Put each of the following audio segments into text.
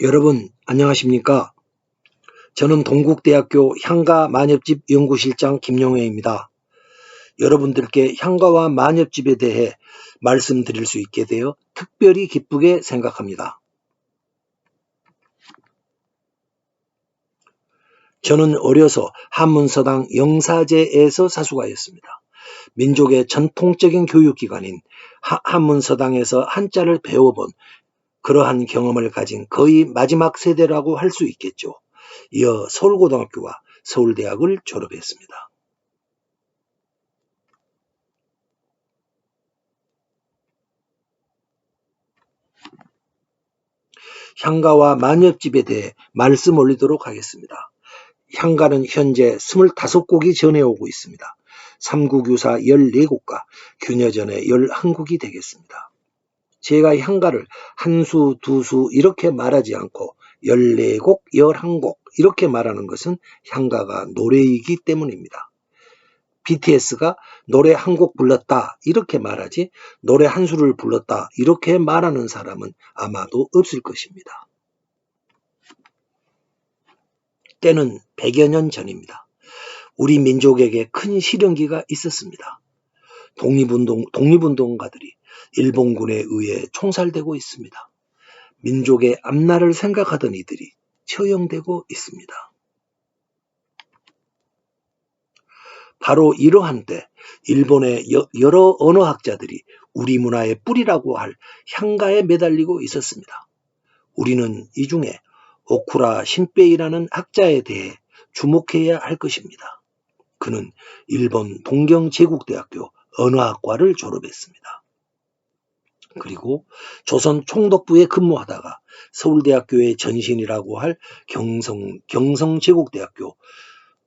여러분 안녕하십니까? 저는 동국대학교 향가만엽집 연구실장 김용혜입니다. 여러분들께 향가와 만엽집에 대해 말씀드릴 수 있게 되어 특별히 기쁘게 생각합니다. 저는 어려서 한문서당 영사제에서 사수가였습니다. 민족의 전통적인 교육기관인 한문서당에서 한자를 배워본 그러한 경험을 가진 거의 마지막 세대라고 할 수 있겠죠. 이어 서울고등학교와 서울대학을 졸업했습니다. 향가와 만엽집에 대해 말씀 올리도록 하겠습니다. 향가는 현재 25곡이 전해오고 있습니다. 삼국유사 14곡과 균여전에 11곡이 되겠습니다. 제가 향가를 한 수, 두 수 이렇게 말하지 않고 14곡, 11곡 이렇게 말하는 것은 향가가 노래이기 때문입니다. BTS가 노래 한 곡 불렀다 이렇게 말하지 노래 한 수를 불렀다 이렇게 말하는 사람은 아마도 없을 것입니다. 때는 100여 년 전입니다. 우리 민족에게 큰 시련기가 있었습니다. 독립운동가들이 일본군에 의해 총살되고 있습니다. 민족의 앞날을 생각하던 이들이 처형되고 있습니다. 바로 이러한 때 일본의 여러 언어학자들이 우리 문화의 뿌리라고 할 향가에 매달리고 있었습니다. 우리는 이 중에 오쿠라 신베이라는 학자에 대해 주목해야 할 것입니다. 그는 일본 동경제국대학교 언어학과를 졸업했습니다. 그리고 조선 총독부에 근무하다가 서울대학교의 전신이라고 할 경성제국대학교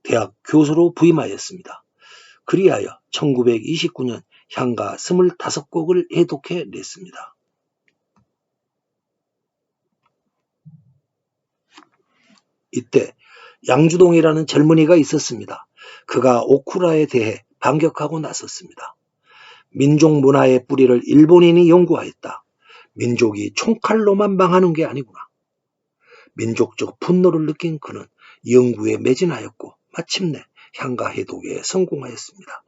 대학 교수로 부임하였습니다. 그리하여 1929년 향가 25곡을 해독해 냈습니다. 이때 양주동이라는 젊은이가 있었습니다. 그가 오쿠라에 대해 반격하고 나섰습니다. 민족 문화의 뿌리를 일본인이 연구하였다. 민족이 총칼로만 망하는 게 아니구나. 민족적 분노를 느낀 그는 연구에 매진하였고 마침내 향가 해독에 성공하였습니다.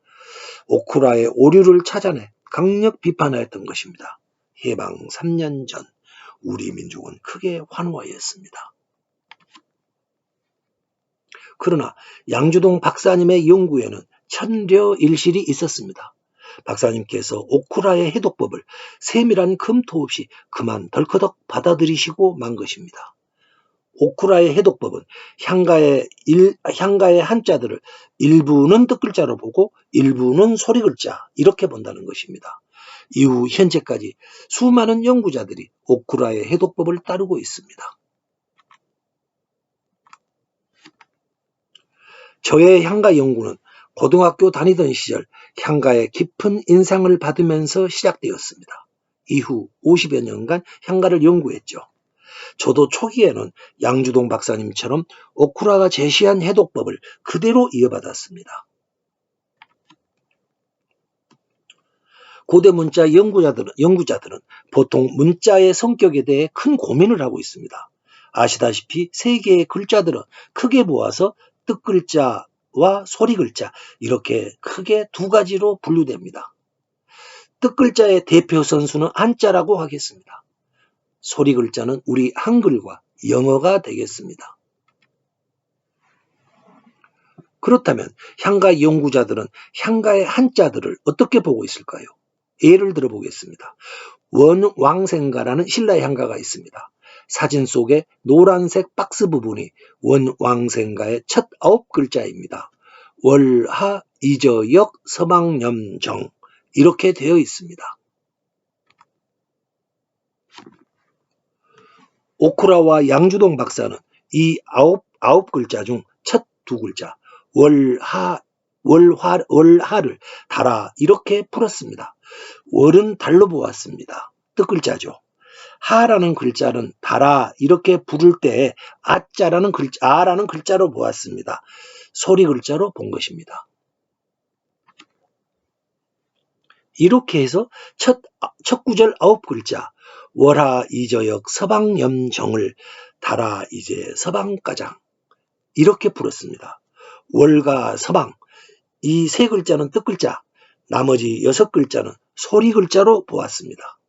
오쿠라의 오류를 찾아내 강력 비판하였던 것입니다. 해방 3년 전 우리 민족은 크게 환호하였습니다. 그러나 양주동 박사님의 연구에는 천려일실이 있었습니다. 박사님께서 오쿠라의 해독법을 세밀한 검토 없이 그만 덜커덕 받아들이시고 만 것입니다. 오쿠라의 해독법은 향가의 한자들을 일부는 뜻글자로 보고 일부는 소리글자 이렇게 본다는 것입니다. 이후 현재까지 수많은 연구자들이 오쿠라의 해독법을 따르고 있습니다. 저의 향가 연구는 고등학교 다니던 시절 향가의 깊은 인상을 받으면서 시작되었습니다. 이후 50여 년간 향가를 연구했죠. 저도 초기에는 양주동 박사님처럼 오쿠라가 제시한 해독법을 그대로 이어받았습니다. 고대 문자 연구자들은 보통 문자의 성격에 대해 큰 고민을 하고 있습니다. 아시다시피 세 개의 글자들은 크게 모아서 뜻글자와 소리글자 이렇게 크게 두 가지로 분류됩니다. 뜻글자의 대표 선수는 한자라고 하겠습니다. 소리글자는 우리 한글과 영어가 되겠습니다. 그렇다면 향가 연구자들은 향가의 한자들을 어떻게 보고 있을까요? 예를 들어 보겠습니다. 원왕생가라는 신라의 향가가 있습니다. 사진 속에 노란색 박스 부분이 원왕생가의 첫 9글자입니다. 월하 이저역 서방염정 이렇게 되어 있습니다. 오쿠라와 양주동 박사는 이 아홉 글자 중 첫 두 글자 월하를 달아 이렇게 풀었습니다. 월은 달로 보았습니다. 뜻글자죠. 하라는 글자는 달아 이렇게 부를 때 아자라는 글자로 보았습니다. 소리 글자로 본 것입니다. 이렇게 해서 첫 구절 9글자 월하 이저역 서방염정을 달아 이제 서방가장 이렇게 풀었습니다. 월가 서방 이 세 글자는 뜻글자, 나머지 6글자는 소리글자로 보았습니다.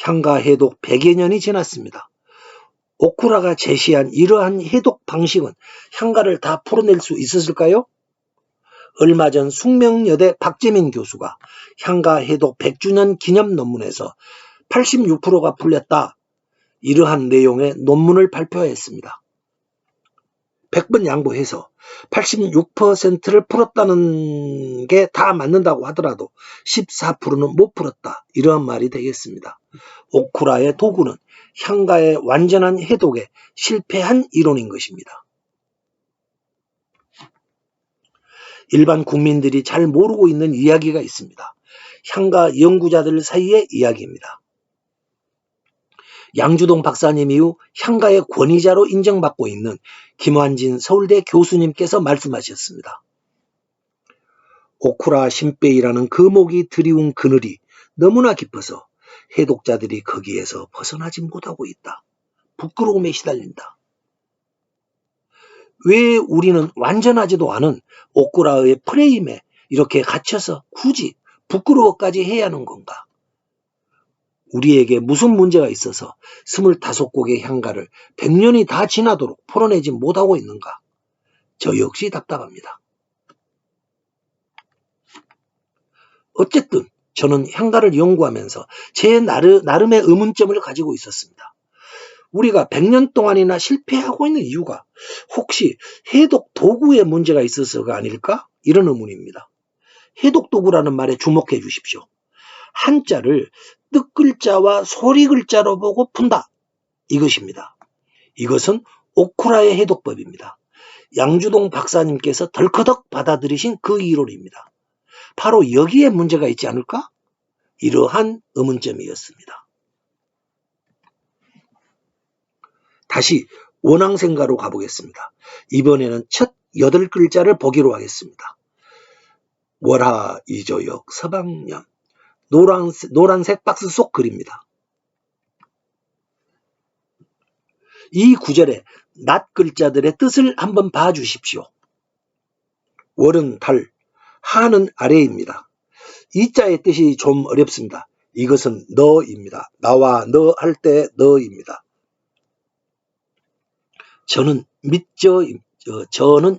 향가 해독 100여 년이 지났습니다. 오쿠라가 제시한 이러한 해독 방식은 향가를 다 풀어낼 수 있었을까요? 얼마 전 숙명여대 박재민 교수가 향가 해독 100주년 기념 논문에서 86%가 풀렸다. 이러한 내용의 논문을 발표했습니다. 100번 양보해서 86%를 풀었다는 게 다 맞는다고 하더라도 14%는 못 풀었다. 이러한 말이 되겠습니다. 오쿠라의 도구는 향가의 완전한 해독에 실패한 이론인 것입니다. 일반 국민들이 잘 모르고 있는 이야기가 있습니다. 향가 연구자들 사이의 이야기입니다. 양주동 박사님 이후 향가의 권위자로 인정받고 있는 김환진 서울대 교수님께서 말씀하셨습니다. 오쿠라 신베이라는 금옥이 드리운 그늘이 너무나 깊어서 해독자들이 거기에서 벗어나지 못하고 있다. 부끄러움에 시달린다. 왜 우리는 완전하지도 않은 오쿠라의 프레임에 이렇게 갇혀서 굳이 부끄러워까지 해야 하는 건가? 우리에게 무슨 문제가 있어서 25곡의 향가를 100년이 다 지나도록 풀어내지 못하고 있는가? 저 역시 답답합니다. 어쨌든 저는 향가를 연구하면서 제 나름의 의문점을 가지고 있었습니다. 우리가 100년 동안이나 실패하고 있는 이유가 혹시 해독 도구에 문제가 있어서가 아닐까? 이런 의문입니다. 해독 도구라는 말에 주목해 주십시오. 한자를 뜻글자와 소리글자로 보고 푼다. 이것입니다. 이것은 오쿠라의 해독법입니다. 양주동 박사님께서 덜커덕 받아들이신 그 이론입니다. 바로 여기에 문제가 있지 않을까? 이러한 의문점이었습니다. 다시 원앙생가로 가보겠습니다. 이번에는 첫 8글자를 보기로 하겠습니다. 월하 이조역 서방년 노란색 박스 속 글입니다. 이 구절의 낱 글자들의 뜻을 한번 봐주십시오. 월은 달, 하는 아래입니다. 이 자의 뜻이 좀 어렵습니다. 이것은 너입니다. 나와 너 할 때 너입니다. 저는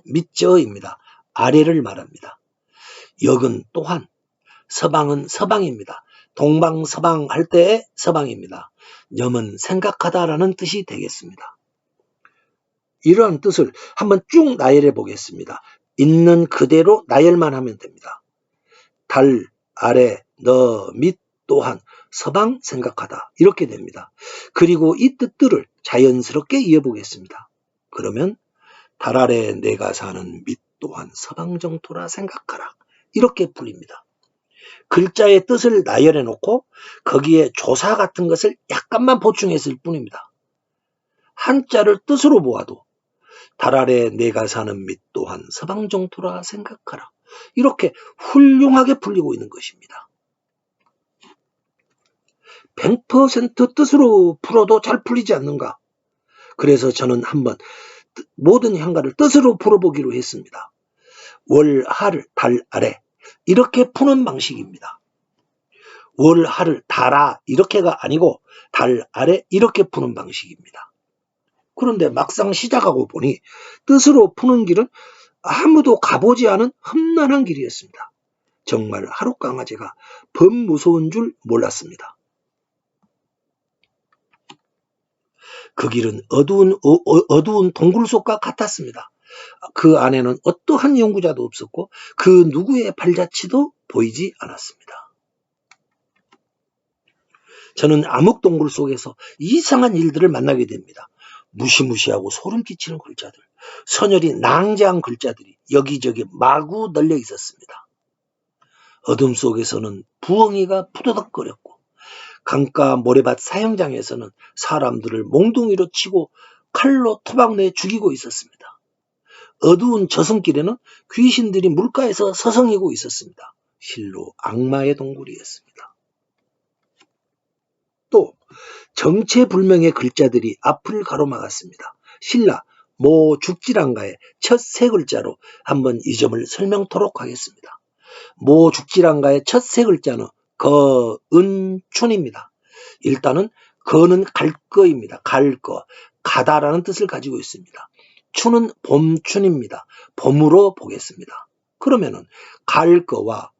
밑저입니다. 아래를 말합니다. 역은 또한, 서방은 서방입니다. 동방서방 할 때의 서방입니다. 염은 생각하다라는 뜻이 되겠습니다. 이러한 뜻을 한번 쭉 나열해 보겠습니다. 있는 그대로 나열만 하면 됩니다. 달, 아래, 너, 밑, 또한, 서방 생각하다 이렇게 됩니다. 그리고 이 뜻들을 자연스럽게 이어보겠습니다. 그러면 달 아래 내가 사는 밑 또한 서방 정토라 생각하라 이렇게 풀립니다. 글자의 뜻을 나열해 놓고 거기에 조사 같은 것을 약간만 보충했을 뿐입니다. 한자를 뜻으로 보아도 달 아래 내가 사는 밑 또한 서방 정토라 생각하라 이렇게 훌륭하게 풀리고 있는 것입니다. 100% 뜻으로 풀어도 잘 풀리지 않는가? 그래서 저는 한번 모든 향가를 뜻으로 풀어보기로 했습니다. 월, 하를 달 아래 이렇게 푸는 방식입니다. 월, 하를 달아 이렇게가 아니고 달 아래 이렇게 푸는 방식입니다. 그런데 막상 시작하고 보니 뜻으로 푸는 길은 아무도 가보지 않은 험난한 길이었습니다. 정말 하룻강아지가 범 무서운 줄 몰랐습니다. 그 길은 어두운 동굴 속과 같았습니다. 그 안에는 어떠한 연구자도 없었고 그 누구의 발자취도 보이지 않았습니다. 저는 암흑동굴 속에서 이상한 일들을 만나게 됩니다. 무시무시하고 소름 끼치는 글자들, 선열이 낭자한 글자들이 여기저기 마구 널려 있었습니다. 어둠 속에서는 부엉이가 푸드덕거렸고 강가 모래밭 사형장에서는 사람들을 몽둥이로 치고 칼로 토막내 죽이고 있었습니다. 어두운 저승길에는 귀신들이 물가에서 서성이고 있었습니다. 실로 악마의 동굴이었습니다. 또 정체불명의 글자들이 앞을 가로막았습니다. 신라 모 죽지랑가의 첫 세 글자로 한번 이 점을 설명토록 하겠습니다. 모 죽지랑가의 첫 세 글자는 거은춘입니다. 일단은 거는 갈거입니다. 갈거, 가다라는 뜻을 가지고 있습니다. 춘은 봄춘입니다. 봄으로 보겠습니다. 그러면은 갈거와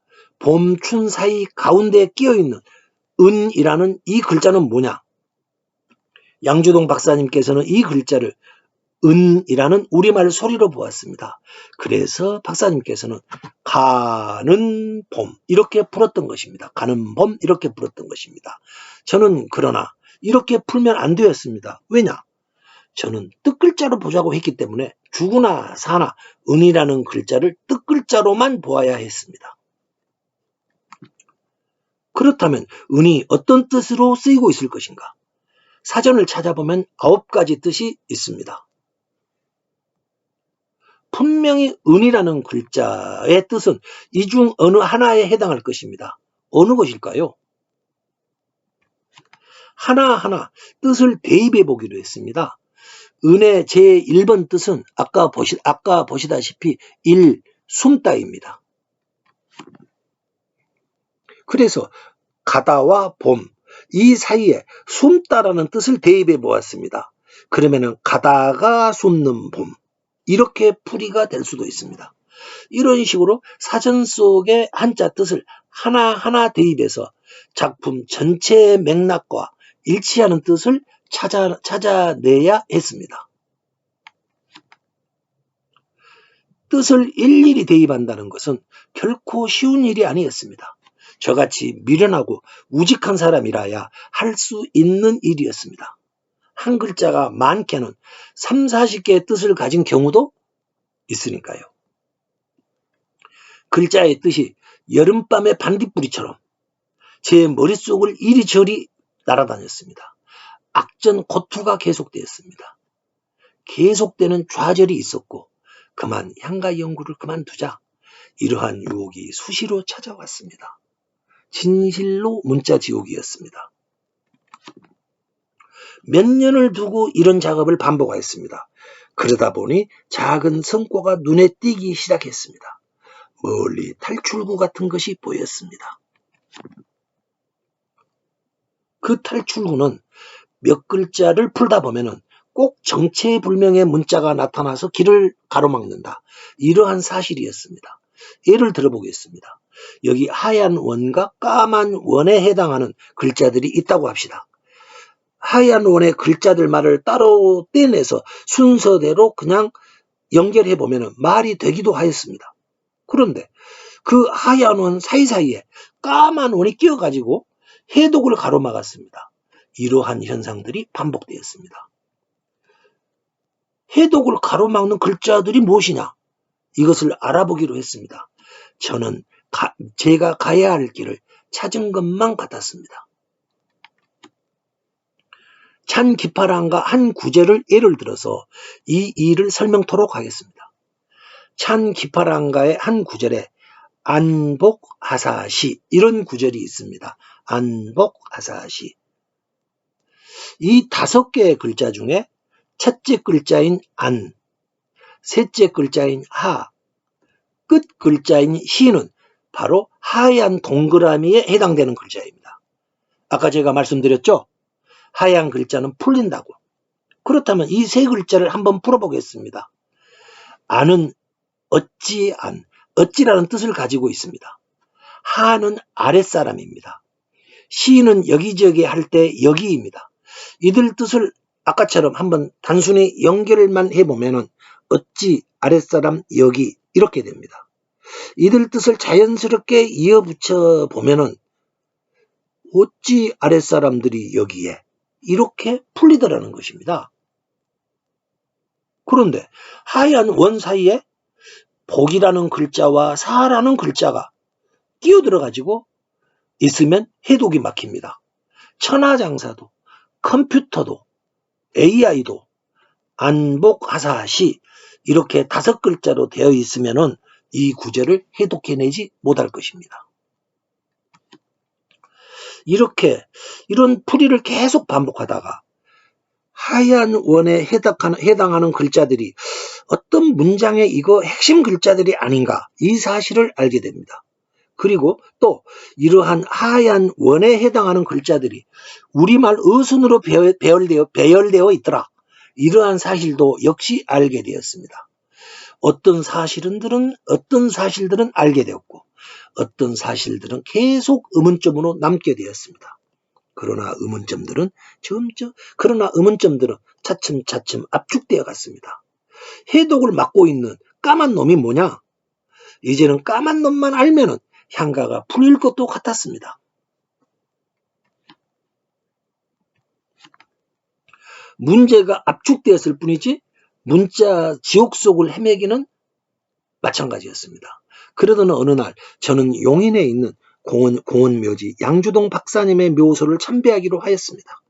봄춘 사이 가운데에 끼어있는 은이라는 이 글자는 뭐냐? 양주동 박사님께서는 이 글자를 은이라는 우리말 소리로 보았습니다. 그래서 박사님께서는 가는 봄 이렇게 풀었던 것입니다. 가는 봄 이렇게 풀었던 것입니다. 저는 그러나 이렇게 풀면 안 되었습니다. 왜냐? 저는 뜻글자로 보자고 했기 때문에 죽으나 사나 은이라는 글자를 뜻글자로만 보아야 했습니다. 그렇다면 은이 어떤 뜻으로 쓰이고 있을 것인가? 사전을 찾아보면 9가지 뜻이 있습니다. 분명히 은이라는 글자의 뜻은 이 중 어느 하나에 해당할 것입니다. 어느 것일까요? 하나하나 뜻을 대입해 보기로 했습니다. 은의 제1번 뜻은 아까 보시다시피 숨다입니다. 그래서 가다와 봄, 이 사이에 숨다라는 뜻을 대입해 보았습니다. 그러면은 가다가 숨는 봄, 이렇게 풀이가 될 수도 있습니다. 이런 식으로 사전 속의 한자 뜻을 하나하나 대입해서 작품 전체의 맥락과 일치하는 뜻을 찾아내야 했습니다. 뜻을 일일이 대입한다는 것은 결코 쉬운 일이 아니었습니다. 저같이 미련하고 우직한 사람이라야 할 수 있는 일이었습니다. 한 글자가 많게는 3, 40개의 뜻을 가진 경우도 있으니까요. 글자의 뜻이 여름밤의 반딧불이처럼 제 머릿속을 이리저리 날아다녔습니다. 악전고투가 계속되었습니다. 계속되는 좌절이 있었고 그만 향가 연구를 그만두자 이러한 유혹이 수시로 찾아왔습니다. 진실로 문자 지옥이었습니다. 몇 년을 두고 이런 작업을 반복하였습니다. 그러다 보니 작은 성과가 눈에 띄기 시작했습니다. 멀리 탈출구 같은 것이 보였습니다. 그 탈출구는 몇 글자를 풀다 보면은 꼭 정체불명의 문자가 나타나서 길을 가로막는다. 이러한 사실이었습니다. 예를 들어보겠습니다. 여기 하얀 원과 까만 원에 해당하는 글자들이 있다고 합시다. 하얀 원의 글자들만을 따로 떼내서 순서대로 그냥 연결해 보면 말이 되기도 하였습니다. 그런데 그 하얀 원 사이사이에 까만 원이 끼어가지고 해독을 가로막았습니다. 이러한 현상들이 반복되었습니다. 해독을 가로막는 글자들이 무엇이냐? 이것을 알아보기로 했습니다. 저는 제가 가야 할 길을 찾은 것만 같았습니다. 찬 기파랑과 한 구절을 예를 들어서 이 일을 설명토록 하겠습니다. 찬 기파랑가의 한 구절에 안복하사시 이런 구절이 있습니다. 안복하사시. 이 5개의 글자 중에 첫째 글자인 안, 셋째 글자인 하, 끝 글자인 시는 바로 하얀 동그라미에 해당되는 글자입니다. 아까 제가 말씀드렸죠? 하얀 글자는 풀린다고. 그렇다면 이 세 글자를 한번 풀어보겠습니다. 안은 어찌안, 어찌라는 뜻을 가지고 있습니다. 하는 아랫사람입니다. 시는 여기저기 할 때 여기입니다. 이들 뜻을 아까처럼 한번 단순히 연결만 해보면 어찌 아랫사람 여기 이렇게 됩니다. 이들 뜻을 자연스럽게 이어붙여 보면 어찌 아랫사람들이 여기에 이렇게 풀리더라는 것입니다. 그런데 하얀 원 사이에 복이라는 글자와 사라는 글자가 끼어들어가지고 있으면 해독이 막힙니다. 천하장사도 컴퓨터도 AI도 안복하사시 이렇게 5글자로 되어 있으면 이 구절을 해독해내지 못할 것입니다. 이런 풀이를 계속 반복하다가 하얀 원에 해당하는 글자들이 어떤 문장의 이거 핵심 글자들이 아닌가, 이 사실을 알게 됩니다. 그리고 또 이러한 하얀 원에 해당하는 글자들이 우리말 어순으로 배열되어 있더라, 이러한 사실도 역시 알게 되었습니다. 어떤 사실들은 알게 되었고 어떤 사실들은 계속 의문점으로 남게 되었습니다. 그러나 의문점들은 차츰차츰 압축되어 갔습니다. 해독을 막고 있는 까만 놈이 뭐냐? 이제는 까만 놈만 알면은 향가가 풀릴 것도 같았습니다. 문제가 압축되었을 뿐이지 문자 지옥 속을 헤매기는 마찬가지였습니다. 그러던 어느 날 저는 용인에 있는 공원묘지 양주동 박사님의 묘소를 참배하기로 하였습니다.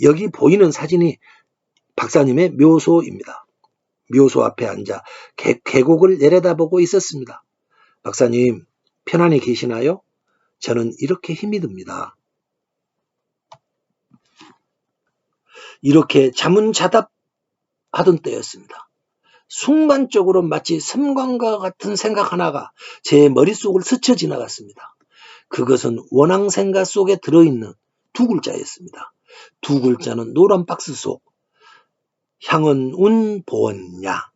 여기 보이는 사진이 박사님의 묘소입니다. 묘소 앞에 앉아 계곡을 내려다보고 있었습니다. 박사님, 편안히 계시나요? 저는 이렇게 힘이 듭니다. 이렇게 자문자답하던 때였습니다. 순간적으로 마치 섬광과 같은 생각 하나가 제 머릿속을 스쳐 지나갔습니다. 그것은 원앙생가 속에 들어있는 두 글자였습니다. 두 글자는 노란 박스 속 향은 운 보원야,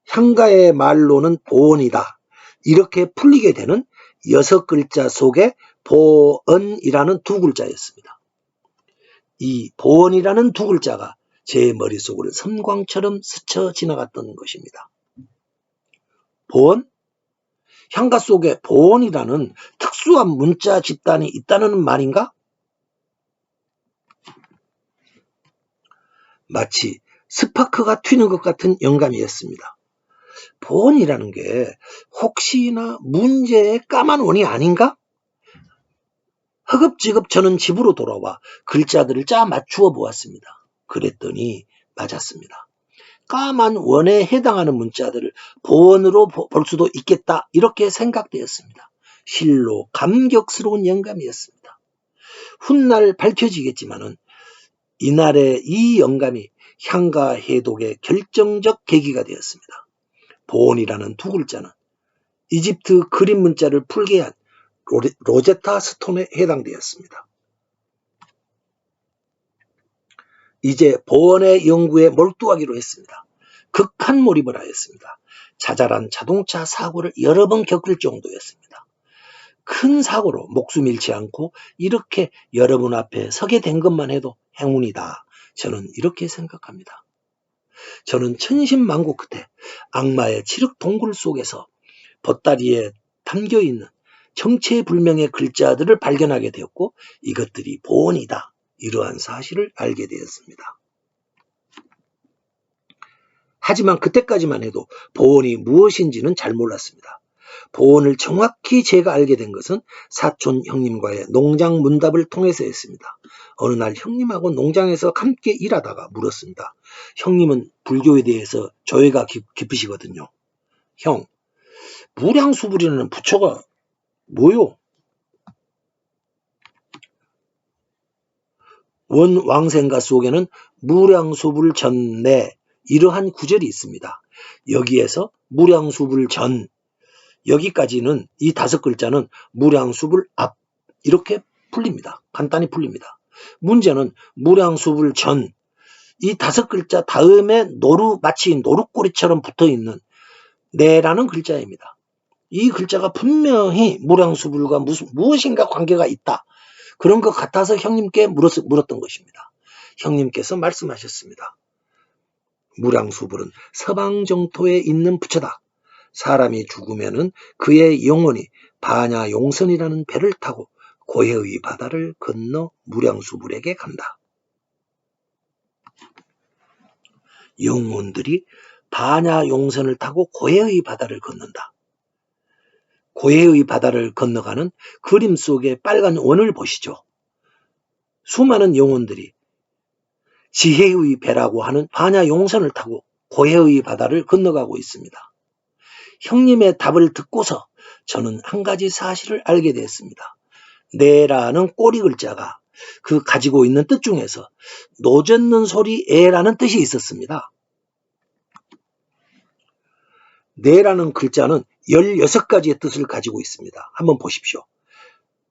향가의 말로는 보원이다, 이렇게 풀리게 되는 6글자 속에 보언이라는 두 글자였습니다. 이 보언이라는 두 글자가 제 머릿속을 섬광처럼 스쳐 지나갔던 것입니다. 보언? 향가 속에 보언이라는 특수한 문자 집단이 있다는 말인가? 마치 스파크가 튀는 것 같은 영감이었습니다. 보언이라는 게 혹시나 문제의 까만 원이 아닌가? 허겁지겁 저는 집으로 돌아와 글자들을 짜 맞추어 보았습니다. 그랬더니 맞았습니다. 까만 원에 해당하는 문자들을 보원으로 볼 수도 있겠다, 이렇게 생각되었습니다. 실로 감격스러운 영감이었습니다. 훗날 밝혀지겠지만은 이날의 이 영감이 향가 해독의 결정적 계기가 되었습니다. 보온이라는 두 글자는 이집트 그림 문자를 풀게 한 로제타 스톤에 해당되었습니다. 이제 보온의 연구에 몰두하기로 했습니다. 극한 몰입을 하였습니다. 자잘한 자동차 사고를 여러 번 겪을 정도였습니다. 큰 사고로 목숨 잃지 않고 이렇게 여러분 앞에 서게 된 것만 해도 행운이다, 저는 이렇게 생각합니다. 저는 천신만고 끝에 악마의 칠흑 동굴 속에서 보따리에 담겨있는 정체불명의 글자들을 발견하게 되었고 이것들이 보온이다, 이러한 사실을 알게 되었습니다. 하지만 그때까지만 해도 보온이 무엇인지는 잘 몰랐습니다. 보온을 정확히 제가 알게 된 것은 사촌 형님과의 농장 문답을 통해서였습니다. 어느 날 형님하고 농장에서 함께 일하다가 물었습니다. 형님은 불교에 대해서 조예가 깊으시거든요. 형, 무량수불이라는 부처가 뭐요? 원왕생가 속에는 무량수불 전내, 이러한 구절이 있습니다. 여기에서 무량수불 전, 여기까지는 이 5글자는 무량수불 앞, 이렇게 풀립니다. 간단히 풀립니다. 문제는 무량수불 전, 이 5글자 다음에 마치 노루꼬리처럼 붙어있는 내라는 글자입니다. 이 글자가 분명히 무량수불과 무엇인가 관계가 있다, 그런 것 같아서 형님께 물었던 것입니다. 형님께서 말씀하셨습니다. 무량수불은 서방정토에 있는 부처다. 사람이 죽으면은 그의 영혼이 반야용선이라는 배를 타고 고해의 바다를 건너 무량수불에게 간다. 영혼들이 반야용선을 타고 고해의 바다를 건넌다. 고해의 바다를 건너가는 그림 속의 빨간 원을 보시죠. 수많은 영혼들이 지혜의 배라고 하는 반야용선을 타고 고해의 바다를 건너가고 있습니다. 형님의 답을 듣고서 저는 한 가지 사실을 알게 되었습니다. 네라는 꼬리 글자가 그 가지고 있는 뜻 중에서 노젓는 소리 에라는 뜻이 있었습니다. 네라는 글자는 16가지의 뜻을 가지고 있습니다. 한번 보십시오.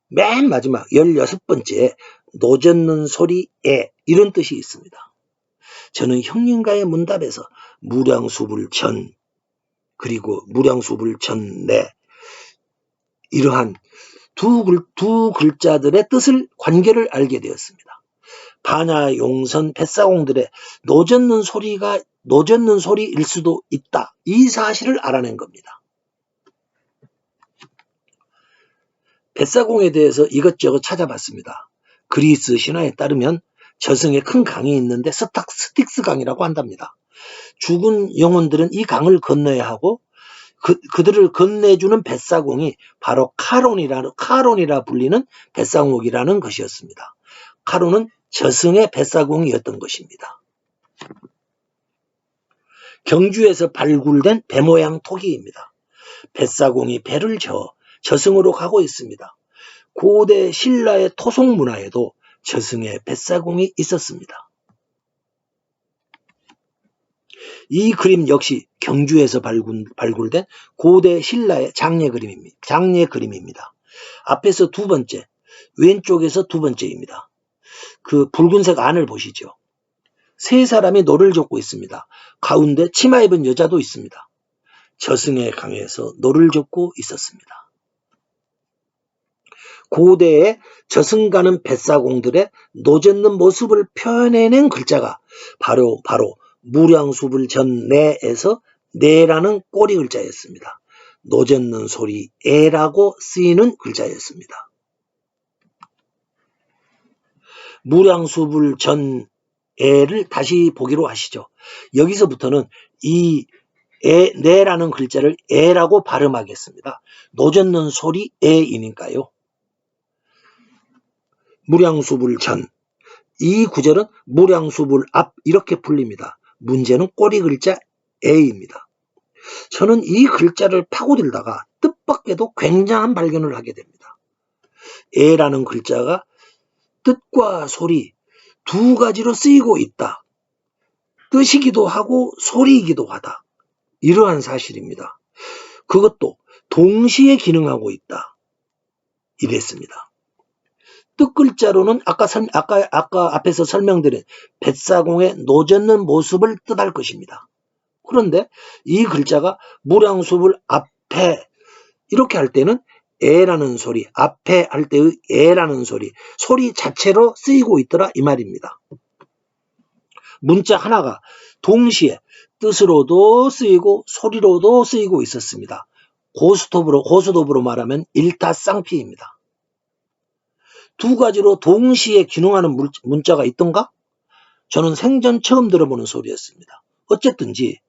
맨 마지막 16번째 노젓는 소리 에 이런 뜻이 있습니다. 저는 형님과의 문답에서 무량수불전 그리고 무량수불전내 이러한 두 글자들의 뜻을 관계를 알게 되었습니다. 반야 용선 뱃사공들의 노젓는 소리일 수도 있다. 이 사실을 알아낸 겁니다. 뱃사공에 대해서 이것저것 찾아봤습니다. 그리스 신화에 따르면 저승에 큰 강이 있는데 스틱스 강이라고 한답니다. 죽은 영혼들은 이 강을 건너야 하고 그들을 건네주는 뱃사공이 바로 카론이라 불리는 뱃사공이라는 것이었습니다. 카론은 저승의 뱃사공이었던 것입니다. 경주에서 발굴된 배 모양 토기입니다. 뱃사공이 배를 저어 저승으로 가고 있습니다. 고대 신라의 토속 문화에도 저승에 뱃사공이 있었습니다. 이 그림 역시 경주에서 발굴된 고대 신라의 장례 그림입니다. 앞에서 두 번째, 왼쪽에서 두 번째입니다. 그 붉은색 안을 보시죠. 세 사람이 노를 젓고 있습니다. 가운데 치마 입은 여자도 있습니다. 저승의 강에서 노를 젓고 있었습니다. 고대의 저승 가는 뱃사공들의 노젓는 모습을 표현해낸 글자가 바로 무량수불전내에서 내라는 꼬리 글자였습니다. 노젓는 소리 에라고 쓰이는 글자였습니다. 무량수불전에를 다시 보기로 하시죠. 여기서부터는 이 내라는 글자를 에라고 발음하겠습니다. 노젓는 소리 에이니까요. 무량수불전 이 구절은 무량수불 앞 이렇게 풀립니다. 문제는 꼬리 글자 에입니다. 저는 이 글자를 파고들다가 뜻밖에도 굉장한 발견을 하게 됩니다. 에라는 글자가 뜻과 소리 두 가지로 쓰이고 있다. 뜻이기도 하고 소리이기도 하다. 이러한 사실입니다. 그것도 동시에 기능하고 있다. 이랬습니다. 뜻글자로는 아까 앞에서 설명드린 뱃사공의 노젓는 모습을 뜻할 것입니다. 그런데 이 글자가 무량수불 앞에 이렇게 할 때는 에라는 소리, 앞에 할 때의 에라는 소리 자체로 쓰이고 있더라 이 말입니다. 문자 하나가 동시에 뜻으로도 쓰이고 소리로도 쓰이고 있었습니다. 고스톱으로 말하면 일타쌍피입니다. 두 가지로 동시에 기능하는 문자가 있던가? 저는 생전 처음 들어보는 소리였습니다. 어쨌든지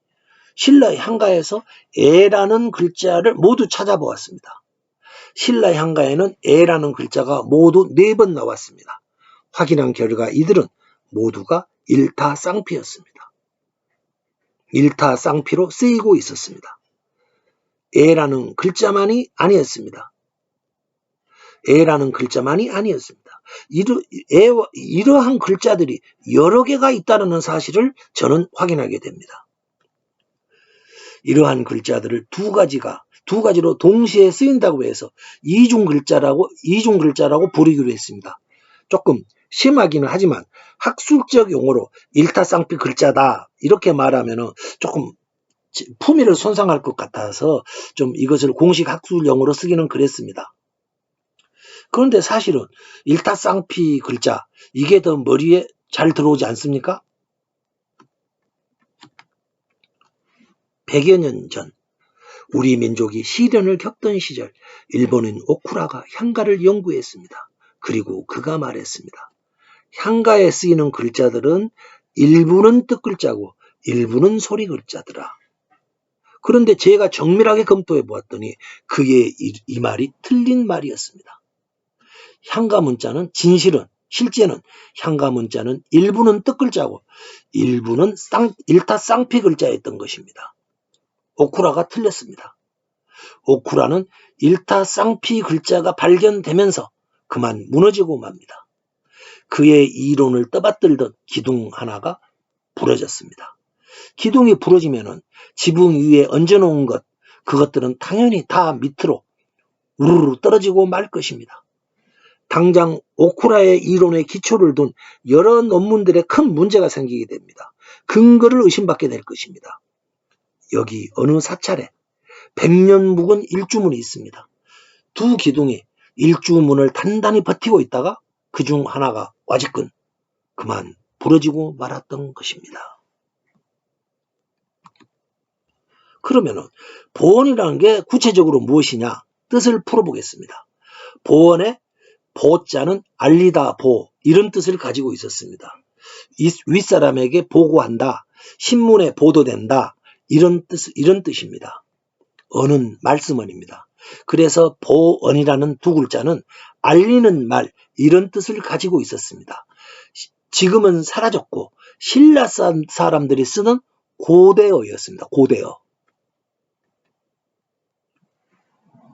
신라의 한가에서 에라는 글자를 모두 찾아보았습니다. 신라의 한가에는 에라는 글자가 모두 4번 나왔습니다. 확인한 결과 이들은 모두가 일타쌍피였습니다. 일타쌍피로 쓰이고 있었습니다. 에라는 글자만이 아니었습니다. 에라는 글자만이 아니었습니다. 이러한 글자들이 여러 개가 있다는 사실을 저는 확인하게 됩니다. 이러한 글자들을 두 가지로 동시에 쓰인다고 해서 이중 글자라고 부르기로 했습니다. 조금 심하기는 하지만 학술적 용어로 일타쌍피 글자다 이렇게 말하면 조금 품위를 손상할 것 같아서 좀 이것을 공식 학술 용어로 쓰기는 그랬습니다. 그런데 사실은 일타쌍피 글자 이게 더 머리에 잘 들어오지 않습니까? 100여 년 전 우리 민족이 시련을 겪던 시절 일본인 오쿠라가 향가를 연구했습니다. 그리고 그가 말했습니다. 향가에 쓰이는 글자들은 일부는 뜻글자고 일부는 소리 글자더라. 그런데 제가 정밀하게 검토해 보았더니 그의 이 말이 틀린 말이었습니다. 향가 문자는 실제는 향가 문자는 일부는 뜻글자고 일부는 일타쌍피 글자였던 것입니다. 오쿠라가 틀렸습니다. 오쿠라는 일타쌍피 글자가 발견되면서 그만 무너지고 맙니다. 그의 이론을 떠받들던 기둥 하나가 부러졌습니다. 기둥이 부러지면은 지붕 위에 얹어놓은 그것들은 당연히 다 밑으로 우르르 떨어지고 말 것입니다. 당장 오쿠라의 이론에 기초를 둔 여러 논문들에 큰 문제가 생기게 됩니다. 근거를 의심받게 될 것입니다. 여기 어느 사찰에 100년 묵은 일주문이 있습니다. 두 기둥이 일주문을 단단히 버티고 있다가 그중 하나가 와지끈 그만 부러지고 말았던 것입니다. 그러면은 보원이라는 게 구체적으로 무엇이냐 뜻을 풀어보겠습니다. 보원의 보자는 알리다 보 이런 뜻을 가지고 있었습니다. 윗사람에게 보고한다, 신문에 보도된다 이런 뜻입니다. 언은 말씀언입니다. 그래서 보언이라는 두 글자는 알리는 말 이런 뜻을 가지고 있었습니다. 지금은 사라졌고 신라 사람들이 쓰는 고대어였습니다. 고대어.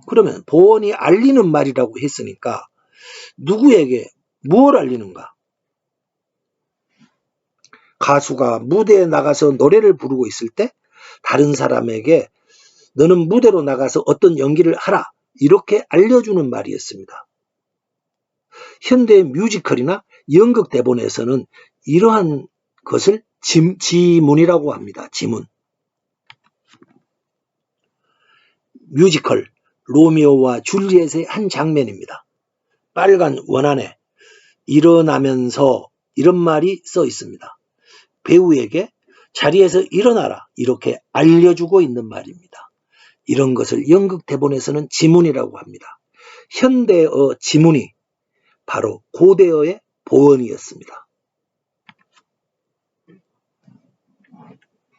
그러면 보언이 알리는 말이라고 했으니까 누구에게 무엇을 알리는가? 가수가 무대에 나가서 노래를 부르고 있을 때 다른 사람에게 너는 무대로 나가서 어떤 연기를 하라 이렇게 알려주는 말이었습니다. 현대 뮤지컬이나 연극 대본에서는 이러한 것을 지문이라고 합니다. 지문. 뮤지컬 로미오와 줄리엣의 한 장면입니다. 빨간 원안에 일어나면서 이런 말이 써 있습니다. 배우에게 자리에서 일어나라 이렇게 알려주고 있는 말입니다. 이런 것을 연극 대본에서는 지문이라고 합니다. 현대어 지문이 바로 고대어의 보언이었습니다.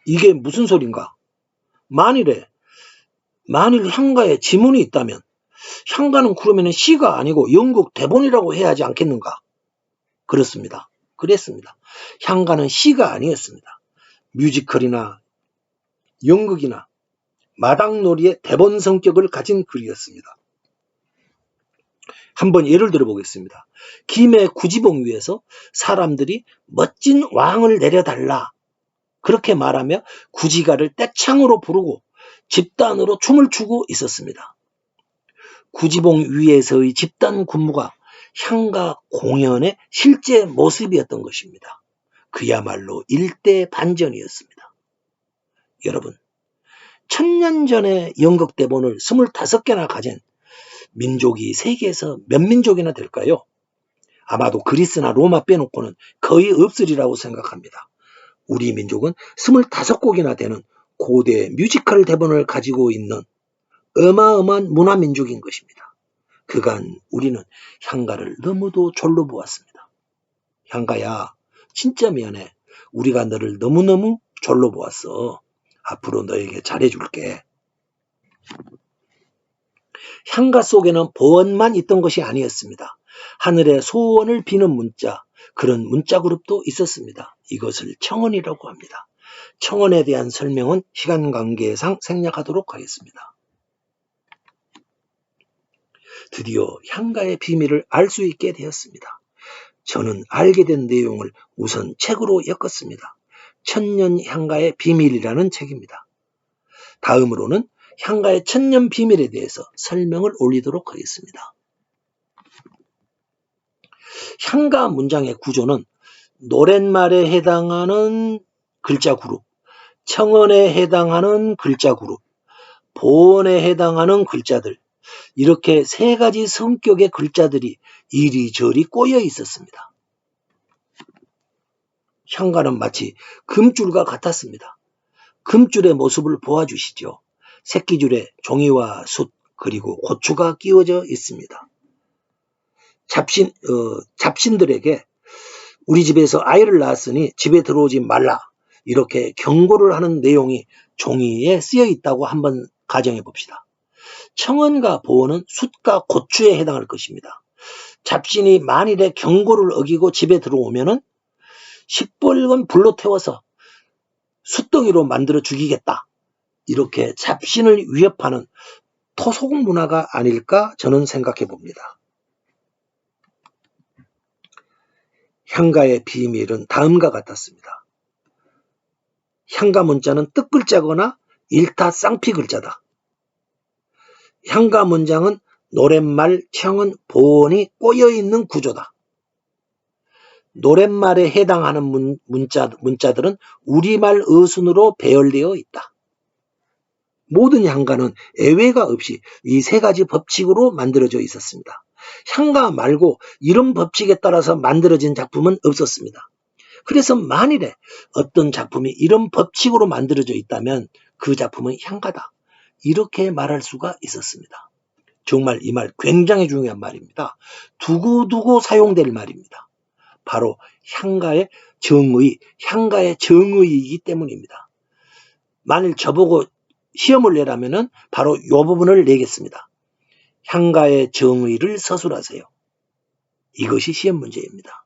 이게 무슨 소린가? 만일 향가에 지문이 있다면 향가는 그러면 시가 아니고 연극 대본이라고 해야 하지 않겠는가? 그렇습니다. 그랬습니다. 향가는 시가 아니었습니다. 뮤지컬이나 연극이나 마당놀이의 대본 성격을 가진 글이었습니다. 한번 예를 들어보겠습니다. 김해 구지봉 위에서 사람들이 멋진 왕을 내려달라 그렇게 말하며 구지가를 떼창으로 부르고 집단으로 춤을 추고 있었습니다. 구지봉 위에서의 집단 군무가 향가 공연의 실제 모습이었던 것입니다. 그야말로 일대반전이었습니다. 여러분, 1000년 전에 연극 대본을 25개나 가진 민족이 세계에서 몇 민족이나 될까요? 아마도 그리스나 로마 빼놓고는 거의 없으리라고 생각합니다. 우리 민족은 25곡이나 되는 고대 뮤지컬 대본을 가지고 있는 어마어마한 문화민족인 것입니다. 그간 우리는 향가를 너무도 졸로 보았습니다. 향가야, 진짜 미안해. 우리가 너를 너무너무 졸로 보았어. 앞으로 너에게 잘해줄게. 향가 속에는 보언만 있던 것이 아니었습니다. 하늘에 소원을 비는 문자, 그런 문자 그룹도 있었습니다. 이것을 청언이라고 합니다. 청언에 대한 설명은 시간 관계상 생략하도록 하겠습니다. 드디어 향가의 비밀을 알 수 있게 되었습니다. 저는 알게 된 내용을 우선 책으로 엮었습니다. 천년 향가의 비밀이라는 책입니다. 다음으로는 향가의 천년 비밀에 대해서 설명을 올리도록 하겠습니다. 향가 문장의 구조는 노랫말에 해당하는 글자 그룹, 청언에 해당하는 글자 그룹, 보언에 해당하는 글자들, 이렇게 세 가지 성격의 글자들이 이리저리 꼬여 있었습니다. 향가는 마치 금줄과 같았습니다. 금줄의 모습을 보아주시죠. 새끼줄에 종이와 숯 그리고 고추가 끼워져 있습니다. 잡신들에게 우리 집에서 아이를 낳았으니 집에 들어오지 말라 이렇게 경고를 하는 내용이 종이에 쓰여 있다고 한번 가정해 봅시다. 청언과 보언은 숯과 고추에 해당할 것입니다. 잡신이 만일에 경고를 어기고 집에 들어오면은 시뻘건 불로 태워서 숯덩이로 만들어 죽이겠다. 이렇게 잡신을 위협하는 토속 문화가 아닐까 저는 생각해 봅니다. 향가의 비밀은 다음과 같았습니다. 향가 문자는 뜻글자거나 일타 쌍피 글자다. 향가 문장은 노랫말, 청은 보온이 꼬여있는 구조다. 노랫말에 해당하는 문자들은 우리말 어순으로 배열되어 있다. 모든 향가는 예외가 없이 이 세 가지 법칙으로 만들어져 있었습니다. 향가 말고 이런 법칙에 따라서 만들어진 작품은 없었습니다. 그래서 만일에 어떤 작품이 이런 법칙으로 만들어져 있다면 그 작품은 향가다. 이렇게 말할 수가 있었습니다. 정말 이 말 굉장히 중요한 말입니다. 두고두고 사용될 말입니다. 바로 향가의 정의이기 때문입니다. 만일 저보고 시험을 내라면은 바로 이 부분을 내겠습니다. 향가의 정의를 서술하세요. 이것이 시험 문제입니다.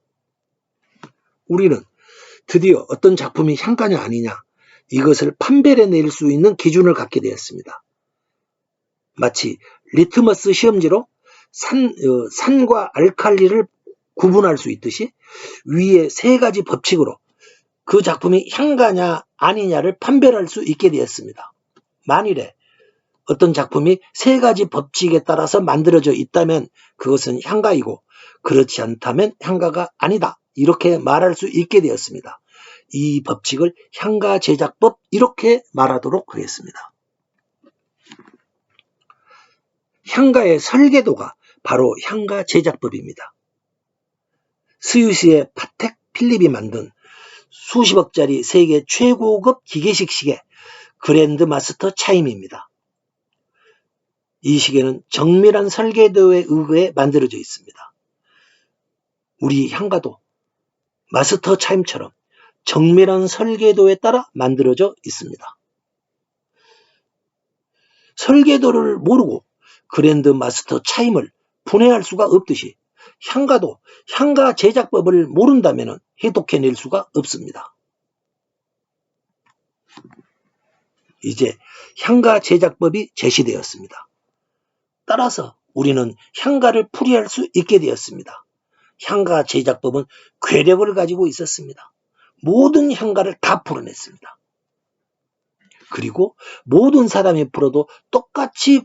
우리는 드디어 어떤 작품이 향가냐 아니냐 이것을 판별해낼 수 있는 기준을 갖게 되었습니다. 마치 리트머스 시험지로 산과 알칼리를 구분할 수 있듯이 위에 세 가지 법칙으로 그 작품이 향가냐 아니냐를 판별할 수 있게 되었습니다. 만일에 어떤 작품이 세 가지 법칙에 따라서 만들어져 있다면 그것은 향가이고 그렇지 않다면 향가가 아니다. 이렇게 말할 수 있게 되었습니다. 이 법칙을 향가 제작법 이렇게 말하도록 하겠습니다. 향가의 설계도가 바로 향가 제작법입니다. 스위스의 파텍 필립이 만든 수십억짜리 세계 최고급 기계식 시계 그랜드 마스터 차임입니다. 이 시계는 정밀한 설계도에 의해 만들어져 있습니다. 우리 향가도 마스터 차임처럼 정밀한 설계도에 따라 만들어져 있습니다. 설계도를 모르고 그랜드 마스터 차임을 분해할 수가 없듯이 향가도 향가 제작법을 모른다면 해독해낼 수가 없습니다. 이제 향가 제작법이 제시되었습니다. 따라서 우리는 향가를 풀이할 수 있게 되었습니다. 향가 제작법은 괴력을 가지고 있었습니다. 모든 향가를 다 풀어냈습니다. 그리고 모든 사람이 풀어도 똑같이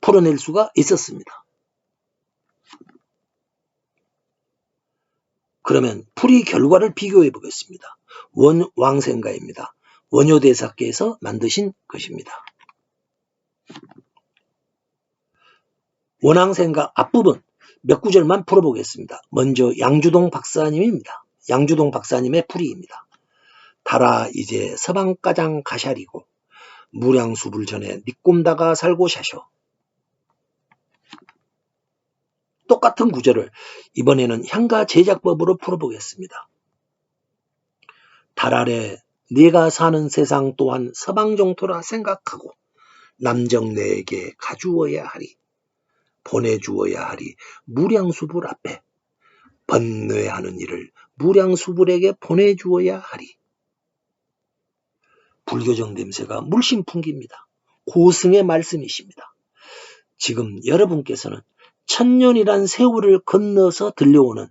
풀어낼 수가 있었습니다. 그러면 풀이 결과를 비교해 보겠습니다. 원왕생가입니다. 원효대사께서 만드신 것입니다. 원왕생가 앞부분 몇 구절만 풀어보겠습니다. 먼저 양주동 박사님입니다. 양주동 박사님의 풀이입니다. 달아 이제 서방가장 가샤리고 무량수불 전에 니꼼다가 살고 샤셔. 똑같은 구절을 이번에는 향가 제작법으로 풀어보겠습니다. 달 아래 네가 사는 세상 또한 서방정토라 생각하고 남정네에게 가주어야 하리. 보내주어야 하리. 무량수불 앞에 번뇌하는 일을 무량수불에게 보내주어야 하리. 불교정 냄새가 물씬 풍깁니다. 고승의 말씀이십니다. 지금 여러분께서는 천년이란 세월을 건너서 들려오는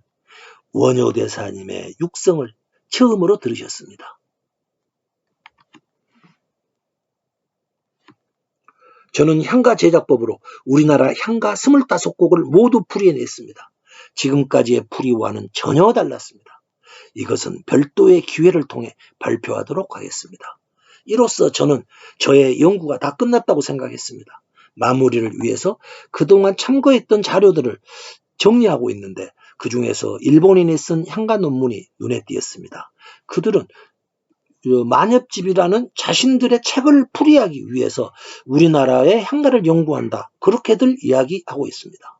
원효대사님의 육성을 처음으로 들으셨습니다. 저는 향가 제작법으로 우리나라 향가 25곡을 모두 풀이해냈습니다. 지금까지의 풀이와는 전혀 달랐습니다. 이것은 별도의 기회를 통해 발표하도록 하겠습니다. 이로써 저는 저의 연구가 다 끝났다고 생각했습니다. 마무리를 위해서 그동안 참고했던 자료들을 정리하고 있는데 그 중에서 일본인이 쓴 향가 논문이 눈에 띄었습니다. 그들은 만엽집이라는 자신들의 책을 풀이하기 위해서 우리나라의 향가를 연구한다. 그렇게들 이야기하고 있습니다.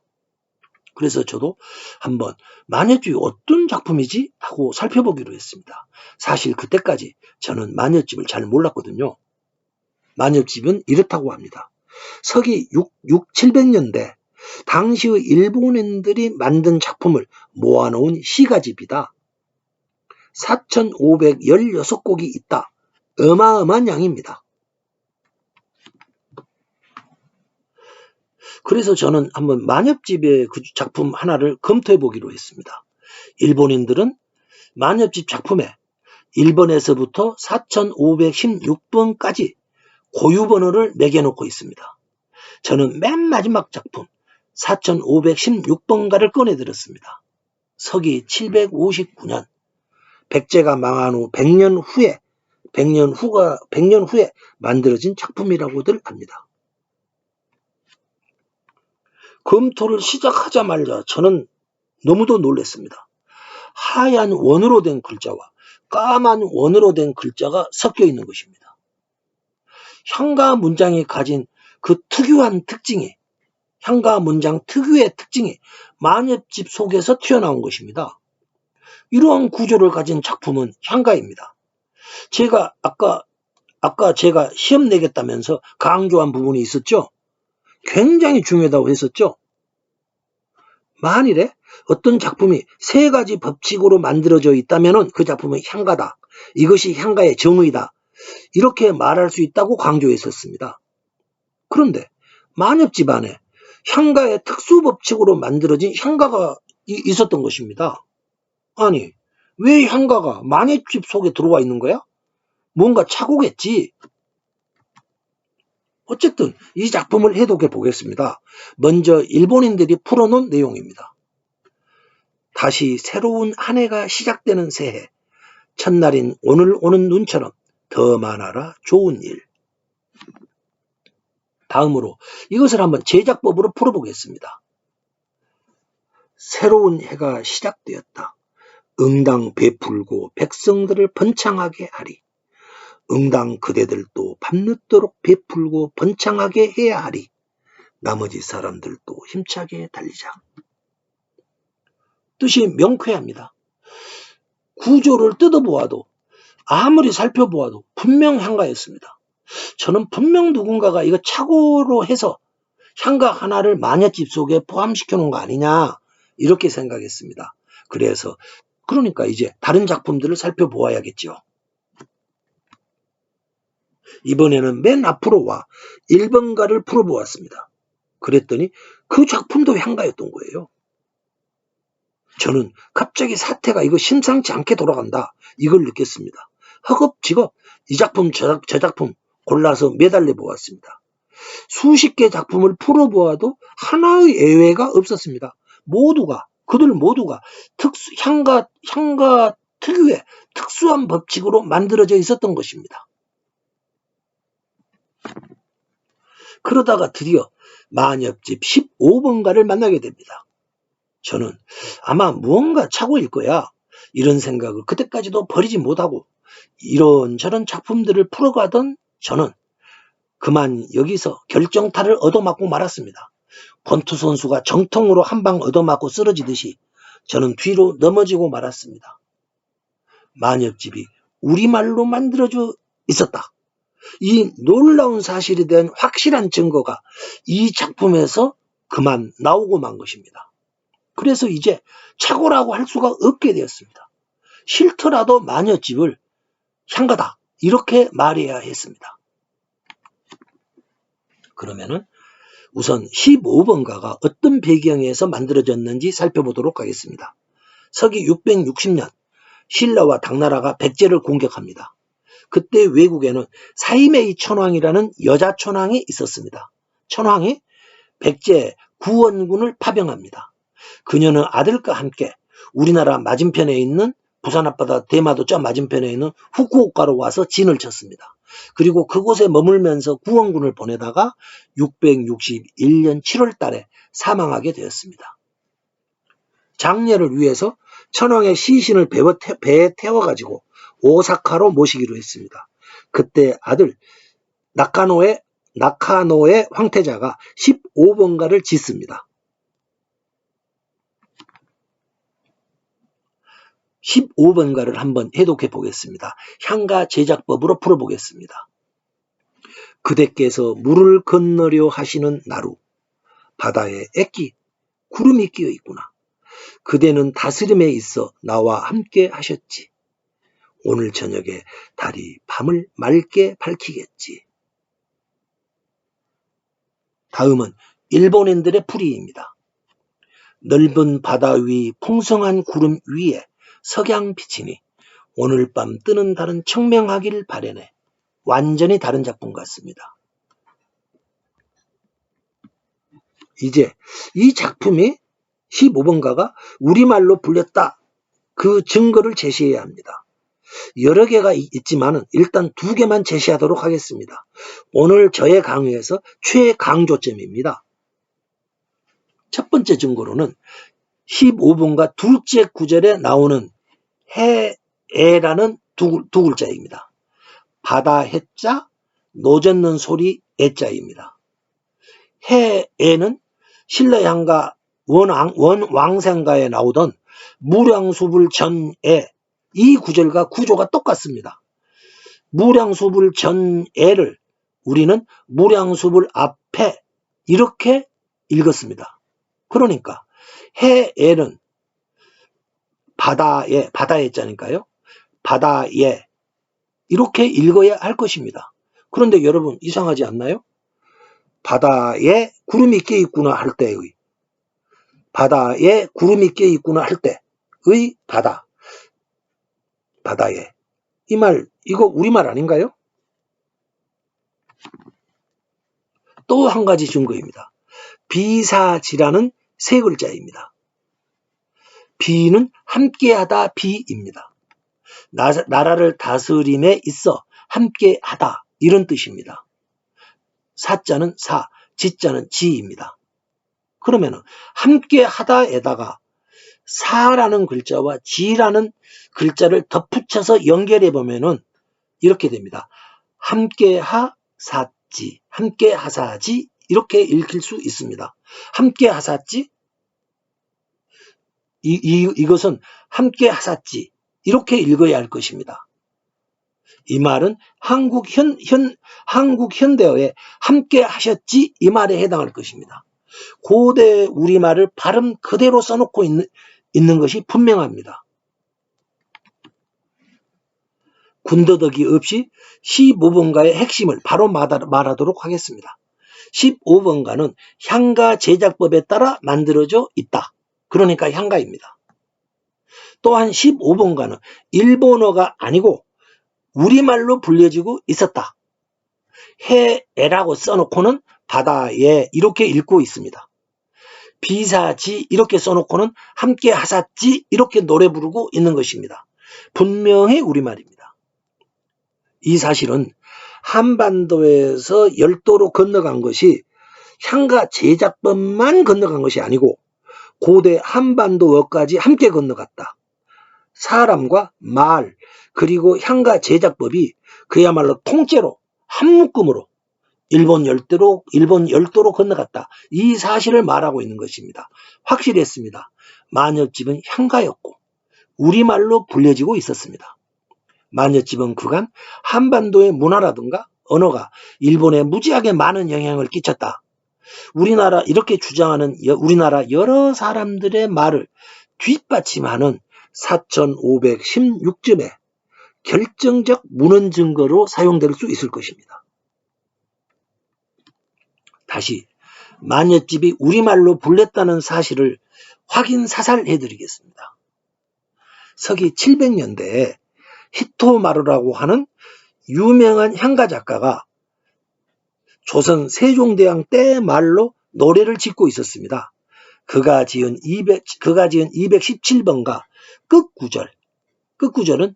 그래서 저도 한번 만엽집이 어떤 작품이지 하고 살펴보기로 했습니다. 사실 그때까지 저는 만엽집을 잘 몰랐거든요. 만엽집은 이렇다고 합니다. 서기 700년대 당시의 일본인들이 만든 작품을 모아놓은 시가집이다. 4,516곡이 있다. 어마어마한 양입니다. 그래서 저는 한번 만엽집의 그 작품 하나를 검토해 보기로 했습니다. 일본인들은 만엽집 작품에 1번에서부터 4516번까지 고유번호를 매겨놓고 있습니다. 저는 맨 마지막 작품 4516번가를 꺼내들었습니다. 서기 759년 백제가 망한 후 100년 후에 만들어진 작품이라고들 합니다. 검토를 시작하자마자 저는 너무도 놀랐습니다. 하얀 원으로 된 글자와 까만 원으로 된 글자가 섞여 있는 것입니다. 향가 문장이 가진 그 특유한 특징이, 향가 문장 특유의 특징이 만엽집 속에서 튀어나온 것입니다. 이러한 구조를 가진 작품은 향가입니다. 제가 아까 제가 시험 내겠다면서 강조한 부분이 있었죠? 굉장히 중요하다고 했었죠? 만일에 어떤 작품이 3가지 법칙으로 만들어져 있다면 그 작품은 향가다. 이것이 향가의 정의다. 이렇게 말할 수 있다고 강조했었습니다. 그런데 만엽집 안에 향가의 특수 법칙으로 만들어진 향가가 있었던 것입니다. 아니, 왜 향가가 만엽집 속에 들어와 있는 거야? 뭔가 착오겠지. 어쨌든 이 작품을 해독해 보겠습니다. 먼저 일본인들이 풀어놓은 내용입니다. 다시 새로운 한 해가 시작되는 새해, 첫날인 오늘 오는 눈처럼 더 많아라 좋은 일. 다음으로 이것을 한번 제작법으로 풀어보겠습니다. 새로운 해가 시작되었다. 응당 베풀고 백성들을 번창하게 하리. 응당 그대들도 밤늦도록 베풀고 번창하게 해야 하리. 나머지 사람들도 힘차게 달리자. 뜻이 명쾌합니다. 구조를 뜯어보아도 아무리 살펴보아도 분명 향가였습니다. 저는 분명 누군가가 이거 착오로 해서 향가 하나를 만엽집 속에 포함시켜 놓은 거 아니냐 이렇게 생각했습니다. 그러니까 이제 다른 작품들을 살펴보아야겠죠. 이번에는 맨 앞으로 와 1번가를 풀어보았습니다. 그랬더니 그 작품도 향가였던 거예요. 저는 갑자기 사태가 이거 심상치 않게 돌아간다 이걸 느꼈습니다. 허겁지겁 이 작품 저 작품 골라서 매달려 보았습니다. 수십 개 작품을 풀어보아도 하나의 예외가 없었습니다. 그들 모두가 향가 특유의 특수한 법칙으로 만들어져 있었던 것입니다. 그러다가 드디어 만엽집 15번가를 만나게 됩니다. 저는 아마 무언가 착오일 거야 이런 생각을 그때까지도 버리지 못하고 이런저런 작품들을 풀어가던 저는 그만 여기서 결정타를 얻어맞고 말았습니다. 권투 선수가 정통으로 한 방 얻어맞고 쓰러지듯이 저는 뒤로 넘어지고 말았습니다. 만엽집이 우리말로 만들어져 있었다. 이 놀라운 사실에 대한 확실한 증거가 이 작품에서 그만 나오고 만 것입니다. 그래서 이제 착오라고 할 수가 없게 되었습니다. 싫더라도 만엽집을 향가다 이렇게 말해야 했습니다. 그러면은 우선 15번가가 어떤 배경에서 만들어졌는지 살펴보도록 하겠습니다. 서기 660년 신라와 당나라가 백제를 공격합니다. 그때 외국에는 사이메이 천황이라는 여자 천황이 있었습니다. 천황이 백제 구원군을 파병합니다. 그녀는 아들과 함께 우리나라 맞은편에 있는 부산 앞바다 대마도 저 맞은편에 있는 후쿠오카로 와서 진을 쳤습니다. 그리고 그곳에 머물면서 구원군을 보내다가 661년 7월 달에 사망하게 되었습니다. 장례를 위해서 천황의 시신을 배에 태워가지고 오사카로 모시기로 했습니다. 그때 아들 나카노의 황태자가 15번가를 짓습니다. 15번가를 한번 해독해 보겠습니다. 향가 제작법으로 풀어보겠습니다. 그대께서 물을 건너려 하시는 나루, 바다에 구름이 끼어 있구나. 그대는 다스림에 있어 나와 함께 하셨지. 오늘 저녁에 달이 밤을 맑게 밝히겠지. 다음은 일본인들의 풀이입니다. 넓은 바다 위 풍성한 구름 위에 석양 비치니 오늘 밤 뜨는 달은 청명하길 바라네. 완전히 다른 작품 같습니다. 이제 이 작품이 15번가가 우리말로 불렸다. 그 증거를 제시해야 합니다. 여러 개가 있지만 일단 2개만 제시하도록 하겠습니다. 오늘 저의 강의에서 최강조점입니다. 첫 번째 증거로는 15번가 둘째 구절에 나오는 해에라는 두 글자입니다. 바다 해자, 노젓는 소리 애자입니다. 해에는 신라향가 원왕생가에 나오던 무량수불 전에 이 구절과 구조가 똑같습니다. 무량수불 전에를 우리는 무량수불 앞에 이렇게 읽었습니다. 그러니까 해에는 바다의 자니까요. 바다에 이렇게 읽어야 할 것입니다. 그런데 여러분 이상하지 않나요? 바다에 구름이 껴 있구나 할 때의 바다에 구름이 껴 있구나 할 때의 바다에 이 말 이거 우리말 아닌가요? 또 한 가지 증거입니다. 비사지라는 3글자입니다. 비는 함께하다 비입니다. 나라를 다스림에 있어 함께하다 이런 뜻입니다. 사자는 사, 지자는 지입니다. 그러면 함께하다에다가 사라는 글자와 지라는 글자를 덧붙여서 연결해 보면은 이렇게 됩니다. 함께하사지, 함께하사지 이렇게 읽힐 수 있습니다. 함께하사지 이것은 함께하사지 이렇게 읽어야 할 것입니다. 이 말은 한국 현대어에 함께하셨지 이 말에 해당할 것입니다. 고대 우리말을 발음 그대로 써놓고 있는 것이 분명합니다. 군더더기 없이 15번가의 핵심을 바로 말하도록 하겠습니다. 15번가는 향가 제작법에 따라 만들어져 있다. 그러니까 향가입니다. 또한 15번가는 일본어가 아니고 우리말로 불려지고 있었다. 해에라고 써놓고는 바다에 이렇게 읽고 있습니다. 비사지 이렇게 써놓고는 함께 하사지 이렇게 노래 부르고 있는 것입니다. 분명히 우리말입니다. 이 사실은 한반도에서 열도로 건너간 것이 향가 제작법만 건너간 것이 아니고 고대 한반도어까지 함께 건너갔다. 사람과 말 그리고 향가 제작법이 그야말로 통째로 한 묶음으로 일본 열도로 건너갔다. 이 사실을 말하고 있는 것입니다. 확실히 했습니다. 마녀집은 향가였고 우리말로 불려지고 있었습니다. 마녀집은 그간 한반도의 문화라든가 언어가 일본에 무지하게 많은 영향을 끼쳤다. 우리나라 이렇게 주장하는 우리나라 여러 사람들의 말을 뒷받침하는 4516점의 결정적 문헌 증거로 사용될 수 있을 것입니다. 다시 마녀집이 우리말로 불렸다는 사실을 확인 사살해 드리겠습니다. 서기 700년대에 히토마루라고 하는 유명한 향가 작가가 조선 세종대왕 때 말로 노래를 짓고 있었습니다. 그가 지은 217번가 끝구절은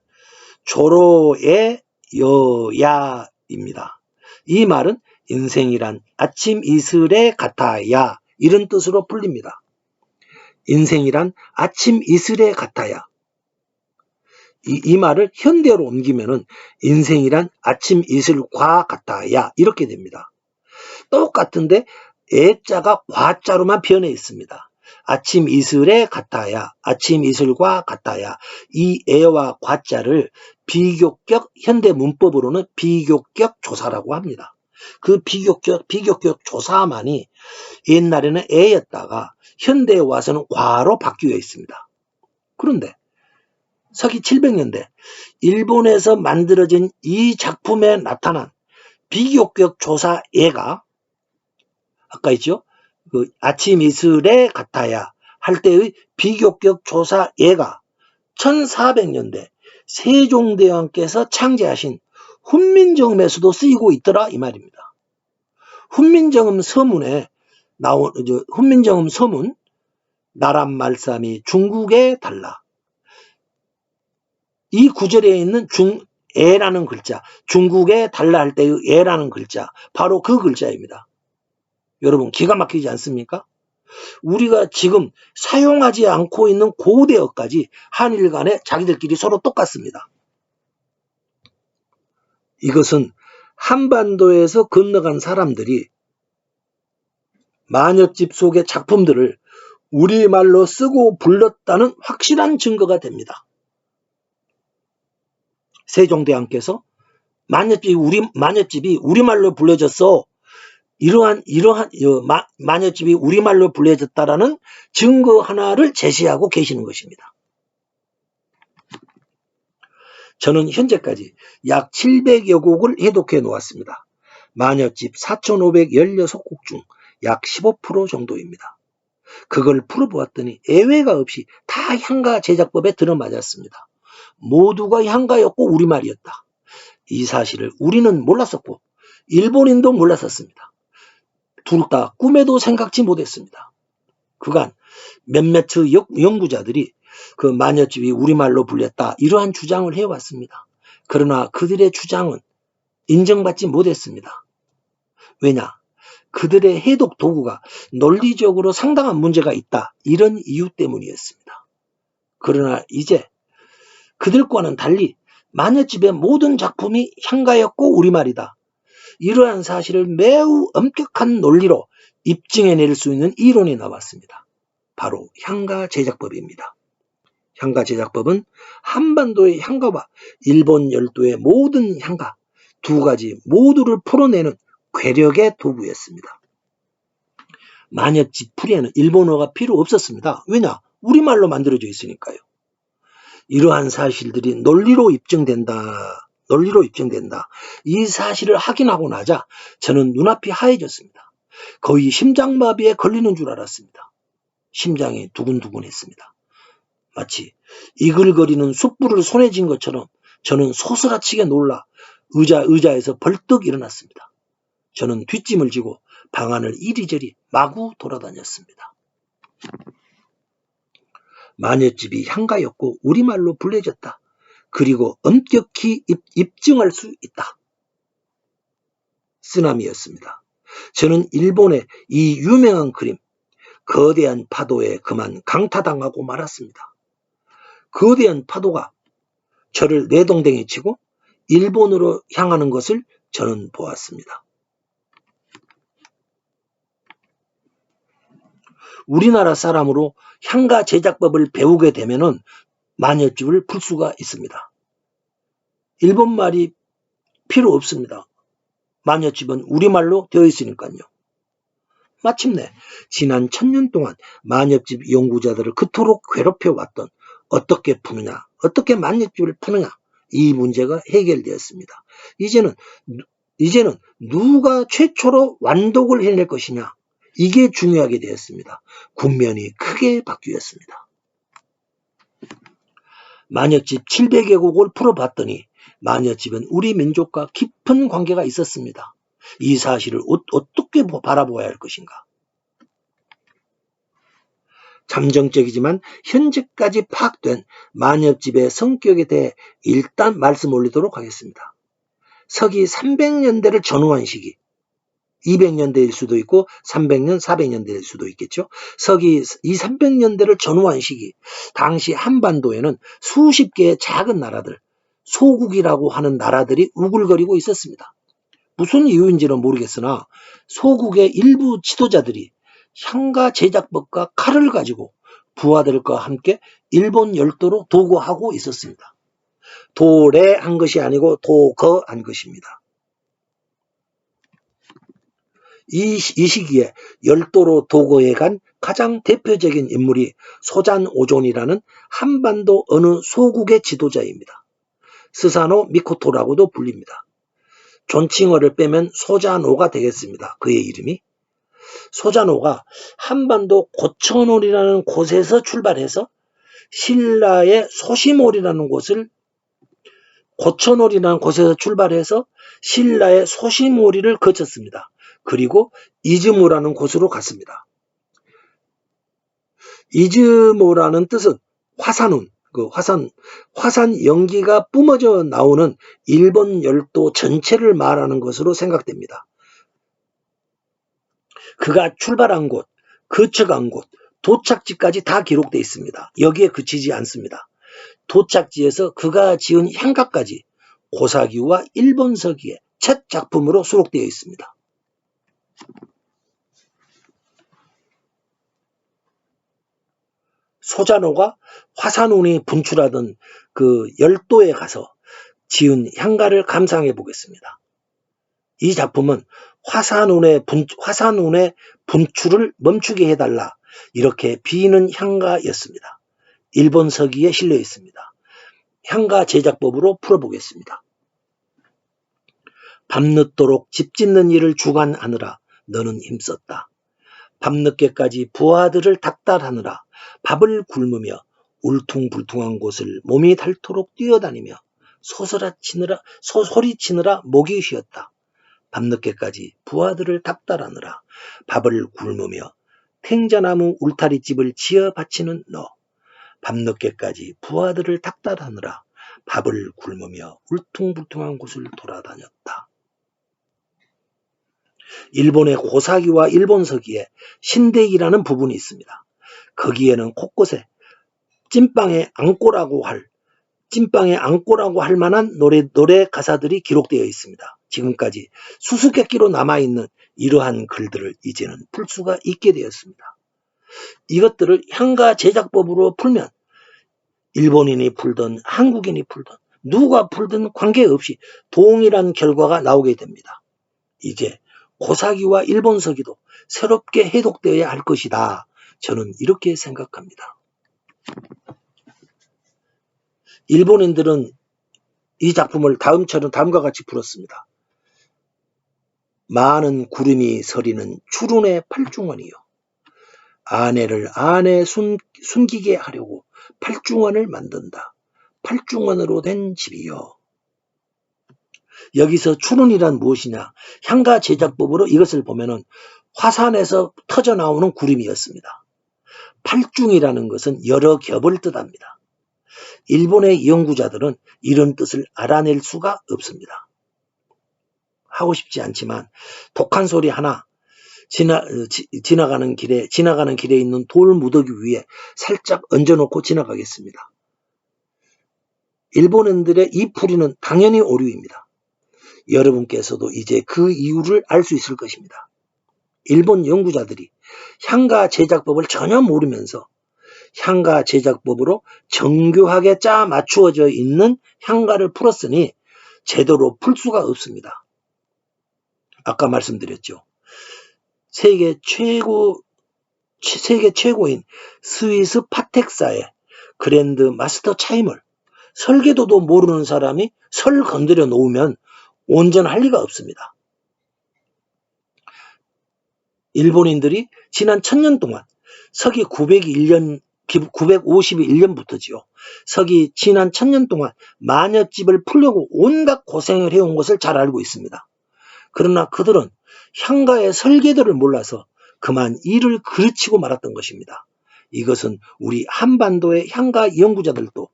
조로의 여야입니다. 이 말은 인생이란 아침 이슬에 같아야 이런 뜻으로 풀립니다. 인생이란 아침 이슬에 같아야 이 말을 현대어로 옮기면은 인생이란 아침 이슬과 같아야 이렇게 됩니다. 똑같은데 애자가 과자로만 변해 있습니다. 아침 이슬에 같아야, 아침 이슬과 같아야 이 애와 과자를 비교격 현대 문법으로는 비교격 조사라고 합니다. 그 비교격 조사만이 옛날에는 애였다가 현대에 와서는 과로 바뀌어 있습니다. 그런데 서기 700년대 일본에서 만들어진 이 작품에 나타난 비교격 조사애가 아까 있죠? 그 아침 이슬에 같아야 할 때의 비교격 조사 예가 1400년대 세종대왕께서 창제하신 훈민정음에서도 쓰이고 있더라 이 말입니다. 훈민정음 서문에 나온 훈민정음 서문 나란 말씀이 중국에 달라. 이 구절에 있는 애라는 글자, 중국에 달라 할 때의 애라는 글자, 바로 그 글자입니다. 여러분 기가 막히지 않습니까? 우리가 지금 사용하지 않고 있는 고대어까지 한일 간에 자기들끼리 서로 똑같습니다. 이것은 한반도에서 건너간 사람들이 만엽집 속의 작품들을 우리말로 쓰고 불렀다는 확실한 증거가 됩니다. 세종대왕께서 만엽집이 우리말로 불려졌어. 이러한 만엽집이 우리말로 불려졌다라는 증거 하나를 제시하고 계시는 것입니다. 저는 현재까지 약 700여 곡을 해독해 놓았습니다. 만엽집 4516곡 중 약 15% 정도입니다. 그걸 풀어보았더니 예외가 없이 다 향가 제작법에 들어맞았습니다. 모두가 향가였고 우리말이었다. 이 사실을 우리는 몰랐었고 일본인도 몰랐었습니다. 둘 다 꿈에도 생각지 못했습니다. 그간 몇몇의 연구자들이 그 만엽집이 우리말로 불렸다 이러한 주장을 해왔습니다. 그러나 그들의 주장은 인정받지 못했습니다. 왜냐? 그들의 해독 도구가 논리적으로 상당한 문제가 있다 이런 이유 때문이었습니다. 그러나 이제 그들과는 달리 만엽집의 모든 작품이 향가였고 우리말이다. 이러한 사실을 매우 엄격한 논리로 입증해낼 수 있는 이론이 나왔습니다. 바로 향가 제작법입니다. 향가 제작법은 한반도의 향가와 일본 열도의 모든 향가 두 가지 모두를 풀어내는 괴력의 도구였습니다. 만엽집 풀이에는 일본어가 필요 없었습니다. 왜냐? 우리말로 만들어져 있으니까요. 이러한 사실들이 논리로 입증된다. 이 사실을 확인하고 나자 저는 눈앞이 하얘졌습니다. 거의 심장마비에 걸리는 줄 알았습니다. 심장이 두근두근했습니다. 마치 이글거리는 숯불을 손에 쥔 것처럼 저는 소스라치게 놀라 의자에서 벌떡 일어났습니다. 저는 뒷짐을 지고 방 안을 이리저리 마구 돌아다녔습니다. 만엽집이 향가였고 우리말로 불려졌다. 그리고 엄격히 입증할 수 있다. 쓰나미였습니다. 저는 일본의 이 유명한 그림 거대한 파도에 그만 강타당하고 말았습니다. 거대한 파도가 저를 내동댕이 치고 일본으로 향하는 것을 저는 보았습니다. 우리나라 사람으로 향가 제작법을 배우게 되면은 만엽집을 풀 수가 있습니다. 일본말이 필요 없습니다. 만엽집은 우리말로 되어 있으니까요. 마침내 지난 1000년 동안 만엽집 연구자들을 그토록 괴롭혀왔던 어떻게 푸느냐, 어떻게 만엽집을 푸느냐 이 문제가 해결되었습니다. 이제는 누가 최초로 완독을 해낼 것이냐 이게 중요하게 되었습니다. 국면이 크게 바뀌었습니다. 만엽집 700여 곡을 풀어봤더니 만엽집은 우리 민족과 깊은 관계가 있었습니다. 이 사실을 어떻게 바라보아야 할 것인가? 잠정적이지만 현재까지 파악된 만엽집의 성격에 대해 일단 말씀 올리도록 하겠습니다. 서기 300년대를 전후한 시기, 200년대일 수도 있고 300년, 400년대일 수도 있겠죠. 서기 300년대를 전후한 시기, 당시 한반도에는 수십 개의 작은 나라들, 소국이라고 하는 나라들이 우글거리고 있었습니다. 무슨 이유인지는 모르겠으나 소국의 일부 지도자들이 향가 제작법과 칼을 가지고 부하들과 함께 일본 열도로 도거하고 있었습니다. 도래한 것이 아니고 도거한 것입니다. 이 시기에 열도로 도거해 간 가장 대표적인 인물이 소잔오존이라는 한반도 어느 소국의 지도자입니다. 스사노 미코토라고도 불립니다. 존칭어를 빼면 소잔오가 되겠습니다. 그의 이름이. 소자노가 한반도 고천올이라는 곳에서 출발해서 신라의 소심올이라는 곳을 고천올이라는 곳에서 출발해서 신라의 소심오리를 거쳤습니다. 그리고 이즈모라는 곳으로 갔습니다. 이즈모라는 뜻은 화산운, 화산 연기가 뿜어져 나오는 일본 열도 전체를 말하는 것으로 생각됩니다. 그가 출발한 곳, 거쳐간 곳, 도착지까지 다 기록되어 있습니다. 여기에 그치지 않습니다. 도착지에서 그가 지은 향가까지 고사기와 일본서기의 첫 작품으로 수록되어 있습니다. 소자노가 화산운이 분출하던 그 열도에 가서 지은 향가를 감상해 보겠습니다. 이 작품은 화산운의 분출을 멈추게 해달라 이렇게 비는 향가였습니다. 일본 서기에 실려 있습니다. 향가 제작법으로 풀어보겠습니다. 밤늦도록 집 짓는 일을 주관하느라 너는 힘썼다. 밤늦게까지 부하들을 닥달하느라 밥을 굶으며 울퉁불퉁한 곳을 몸이 닳도록 뛰어다니며 소리치느라 목이 휘었다. 밤늦게까지 부하들을 닥달하느라 밥을 굶으며 탱자나무 울타리집을 지어 바치는 너. 밤늦게까지 부하들을 닥달하느라 밥을 굶으며 울퉁불퉁한 곳을 돌아다녔다. 일본의 고사기와 일본서기에 신대기라는 부분이 있습니다. 거기에는 곳곳에 찐빵의 앙꼬라고 할 만한 노래 가사들이 기록되어 있습니다. 지금까지 수수께끼로 남아있는 이러한 글들을 이제는 풀 수가 있게 되었습니다. 이것들을 향가 제작법으로 풀면 일본인이 풀든 한국인이 풀든 누가 풀든 관계없이 동일한 결과가 나오게 됩니다. 이제 고사기와 일본서기도 새롭게 해독되어야 할 것이다. 저는 이렇게 생각합니다. 일본인들은 이 작품을 다음과 같이 풀었습니다. 많은 구름이 서리는 추룬의 팔중원이요. 아내를 안에 숨기게 하려고 팔중원을 만든다. 팔중원으로 된 집이요. 여기서 추룬이란 무엇이냐? 향가 제작법으로 이것을 보면은 화산에서 터져 나오는 구름이었습니다. 팔중이라는 것은 여러 겹을 뜻합니다. 일본의 연구자들은 이런 뜻을 알아낼 수가 없습니다. 하고 싶지 않지만 독한 소리 하나 지나가는 길에 있는 돌 무더기 위에 살짝 얹어놓고 지나가겠습니다. 일본인들의 이 풀이는 당연히 오류입니다. 여러분께서도 이제 그 이유를 알 수 있을 것입니다. 일본 연구자들이 향가 제작법을 전혀 모르면서 향가 제작법으로 정교하게 짜 맞추어져 있는 향가를 풀었으니 제대로 풀 수가 없습니다. 아까 말씀드렸죠. 세계 최고인 스위스 파텍사의 그랜드 마스터 차임을 설계도도 모르는 사람이 설 건드려 놓으면 온전할 리가 없습니다. 일본인들이 지난 1000년 동안 서기 951년부터지요. 지난 1000년 동안 만엽집을 풀려고 온갖 고생을 해온 것을 잘 알고 있습니다. 그러나 그들은 향가의 설계도를 몰라서 그만 일을 그르치고 말았던 것입니다. 이것은 우리 한반도의 향가 연구자들도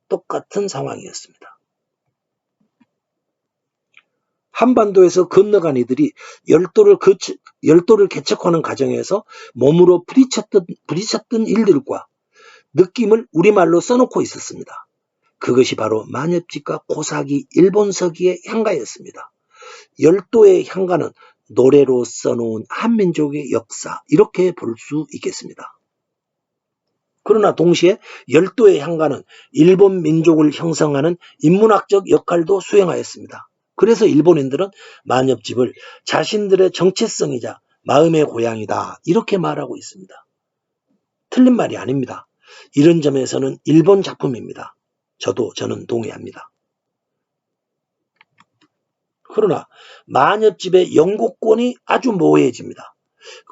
똑같은 상황이었습니다. 한반도에서 건너간 이들이 열도를 개척하는 과정에서 몸으로 부딪혔던 일들과 느낌을 우리말로 써놓고 있었습니다. 그것이 바로 만엽집과 고사기, 일본서기의 향가였습니다. 열도의 향가는 노래로 써놓은 한민족의 역사, 이렇게 볼 수 있겠습니다. 그러나 동시에 열도의 향가는 일본 민족을 형성하는 인문학적 역할도 수행하였습니다. 그래서 일본인들은 만엽집을 자신들의 정체성이자 마음의 고향이다, 이렇게 말하고 있습니다. 틀린 말이 아닙니다. 이런 점에서는 일본 작품입니다. 저는 동의합니다. 그러나 만엽집의 영국권이 아주 모호해집니다.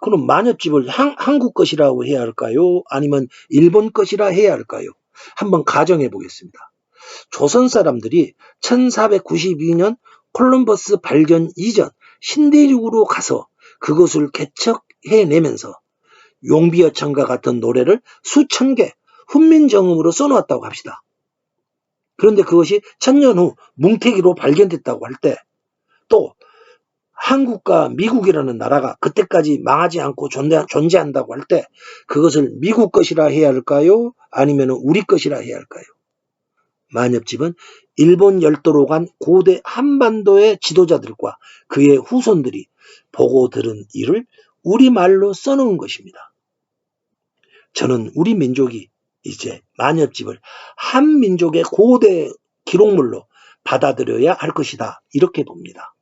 그럼 만엽집을 한국 것이라고 해야 할까요? 아니면 일본 것이라 해야 할까요? 한번 가정해 보겠습니다. 조선 사람들이 1492년 콜럼버스 발견 이전 신대륙으로 가서 그것을 개척해내면서 용비어천과 같은 노래를 수천 개 훈민정음으로 써놓았다고 합시다. 그런데 그것이 1000년 후 뭉태기로 발견됐다고 할 때 또 한국과 미국이라는 나라가 그때까지 망하지 않고 존재한다고 할 때 그것을 미국 것이라 해야 할까요? 아니면 우리 것이라 해야 할까요? 만엽집은 일본 열도로 간 고대 한반도의 지도자들과 그의 후손들이 보고 들은 일을 우리말로 써놓은 것입니다. 저는 우리 민족이 이제 만엽집을 한민족의 고대 기록물로 받아들여야 할 것이다, 이렇게 봅니다.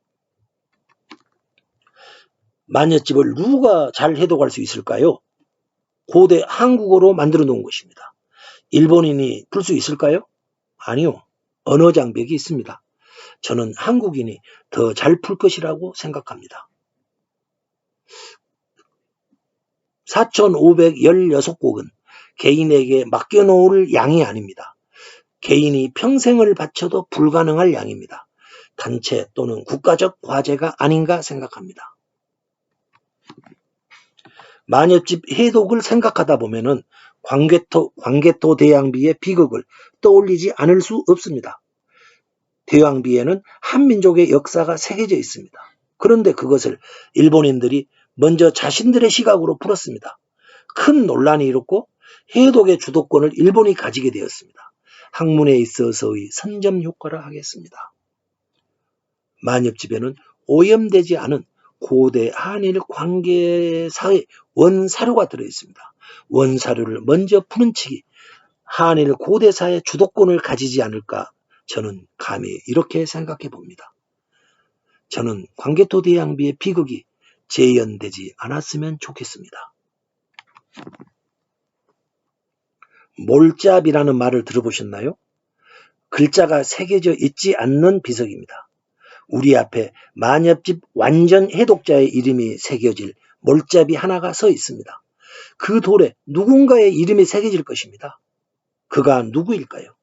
만엽집을 누가 잘 해독할 수 있을까요? 고대 한국어로 만들어 놓은 것입니다. 일본인이 풀 수 있을까요? 아니요. 언어 장벽이 있습니다. 저는 한국인이 더 잘 풀 것이라고 생각합니다. 4516곡은 개인에게 맡겨놓을 양이 아닙니다. 개인이 평생을 바쳐도 불가능할 양입니다. 단체 또는 국가적 과제가 아닌가 생각합니다. 만엽집 해독을 생각하다 보면은 광개토 대왕비의 비극을 떠올리지 않을 수 없습니다. 대왕비에는 한민족의 역사가 새겨져 있습니다. 그런데 그것을 일본인들이 먼저 자신들의 시각으로 풀었습니다. 큰 논란이 일었고 해독의 주도권을 일본이 가지게 되었습니다. 학문에 있어서의 선점 효과를 하겠습니다. 만엽집에는 오염되지 않은 고대 한일 관계사의 원사료가 들어있습니다. 원사료를 먼저 푸는 측이 한일 고대사의 주도권을 가지지 않을까, 저는 감히 이렇게 생각해 봅니다. 저는 광개토 대왕비의 비극이 재현되지 않았으면 좋겠습니다. 몰잡이라는 말을 들어보셨나요? 글자가 새겨져 있지 않는 비석입니다. 우리 앞에 만엽집 완전 해독자의 이름이 새겨질 몰잡이 하나가 서 있습니다. 그 돌에 누군가의 이름이 새겨질 것입니다. 그가 누구일까요?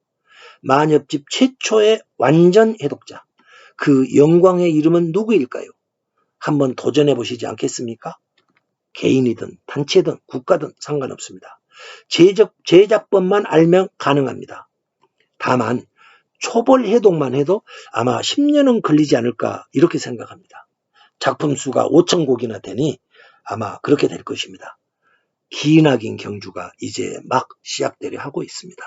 만엽집 최초의 완전 해독자, 그 영광의 이름은 누구일까요? 한번 도전해 보시지 않겠습니까? 개인이든 단체든 국가든 상관없습니다. 제작법만 알면 가능합니다. 다만 초벌 해독만 해도 아마 10년은 걸리지 않을까, 이렇게 생각합니다. 작품 수가 5000곡이나 되니 아마 그렇게 될 것입니다. 기나긴 경주가 이제 막 시작되려 하고 있습니다.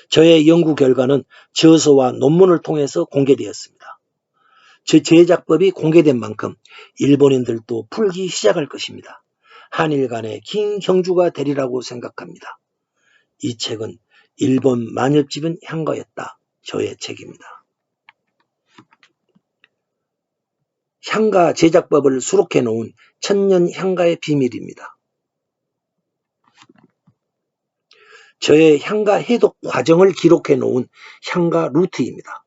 저의 연구 결과는 저서와 논문을 통해서 공개되었습니다. 제 제작법이 공개된 만큼 일본인들도 풀기 시작할 것입니다. 한일 간의 긴 경주가 되리라고 생각합니다. 이 책은 일본 만엽집은 향가였다, 저의 책입니다. 향가 제작법을 수록해 놓은 천년 향가의 비밀입니다. 저의 향가 해독 과정을 기록해 놓은 향가 루트입니다.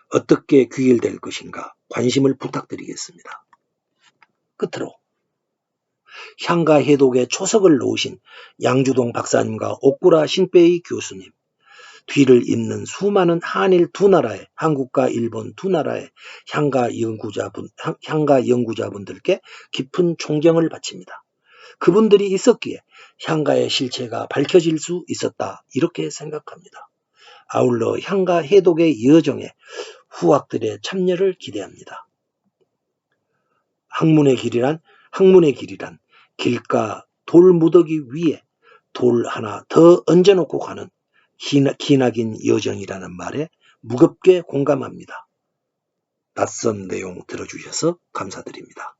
어떻게 귀결될 것인가 관심을 부탁드리겠습니다. 끝으로 향가 해독의 초석을 놓으신 양주동 박사님과 오쿠라 신페이 교수님, 뒤를 잇는 수많은 한일 두 나라의, 한국과 일본 두 나라의 향가 연구자분들께 깊은 존경을 바칩니다. 그분들이 있었기에 향가의 실체가 밝혀질 수 있었다, 이렇게 생각합니다. 아울러 향가 해독의 여정에 후학들의 참여를 기대합니다. 학문의 길이란 길가 돌무더기 위에 돌 하나 더 얹어놓고 가는 기나긴 여정이라는 말에 무겁게 공감합니다. 낯선 내용 들어주셔서 감사드립니다.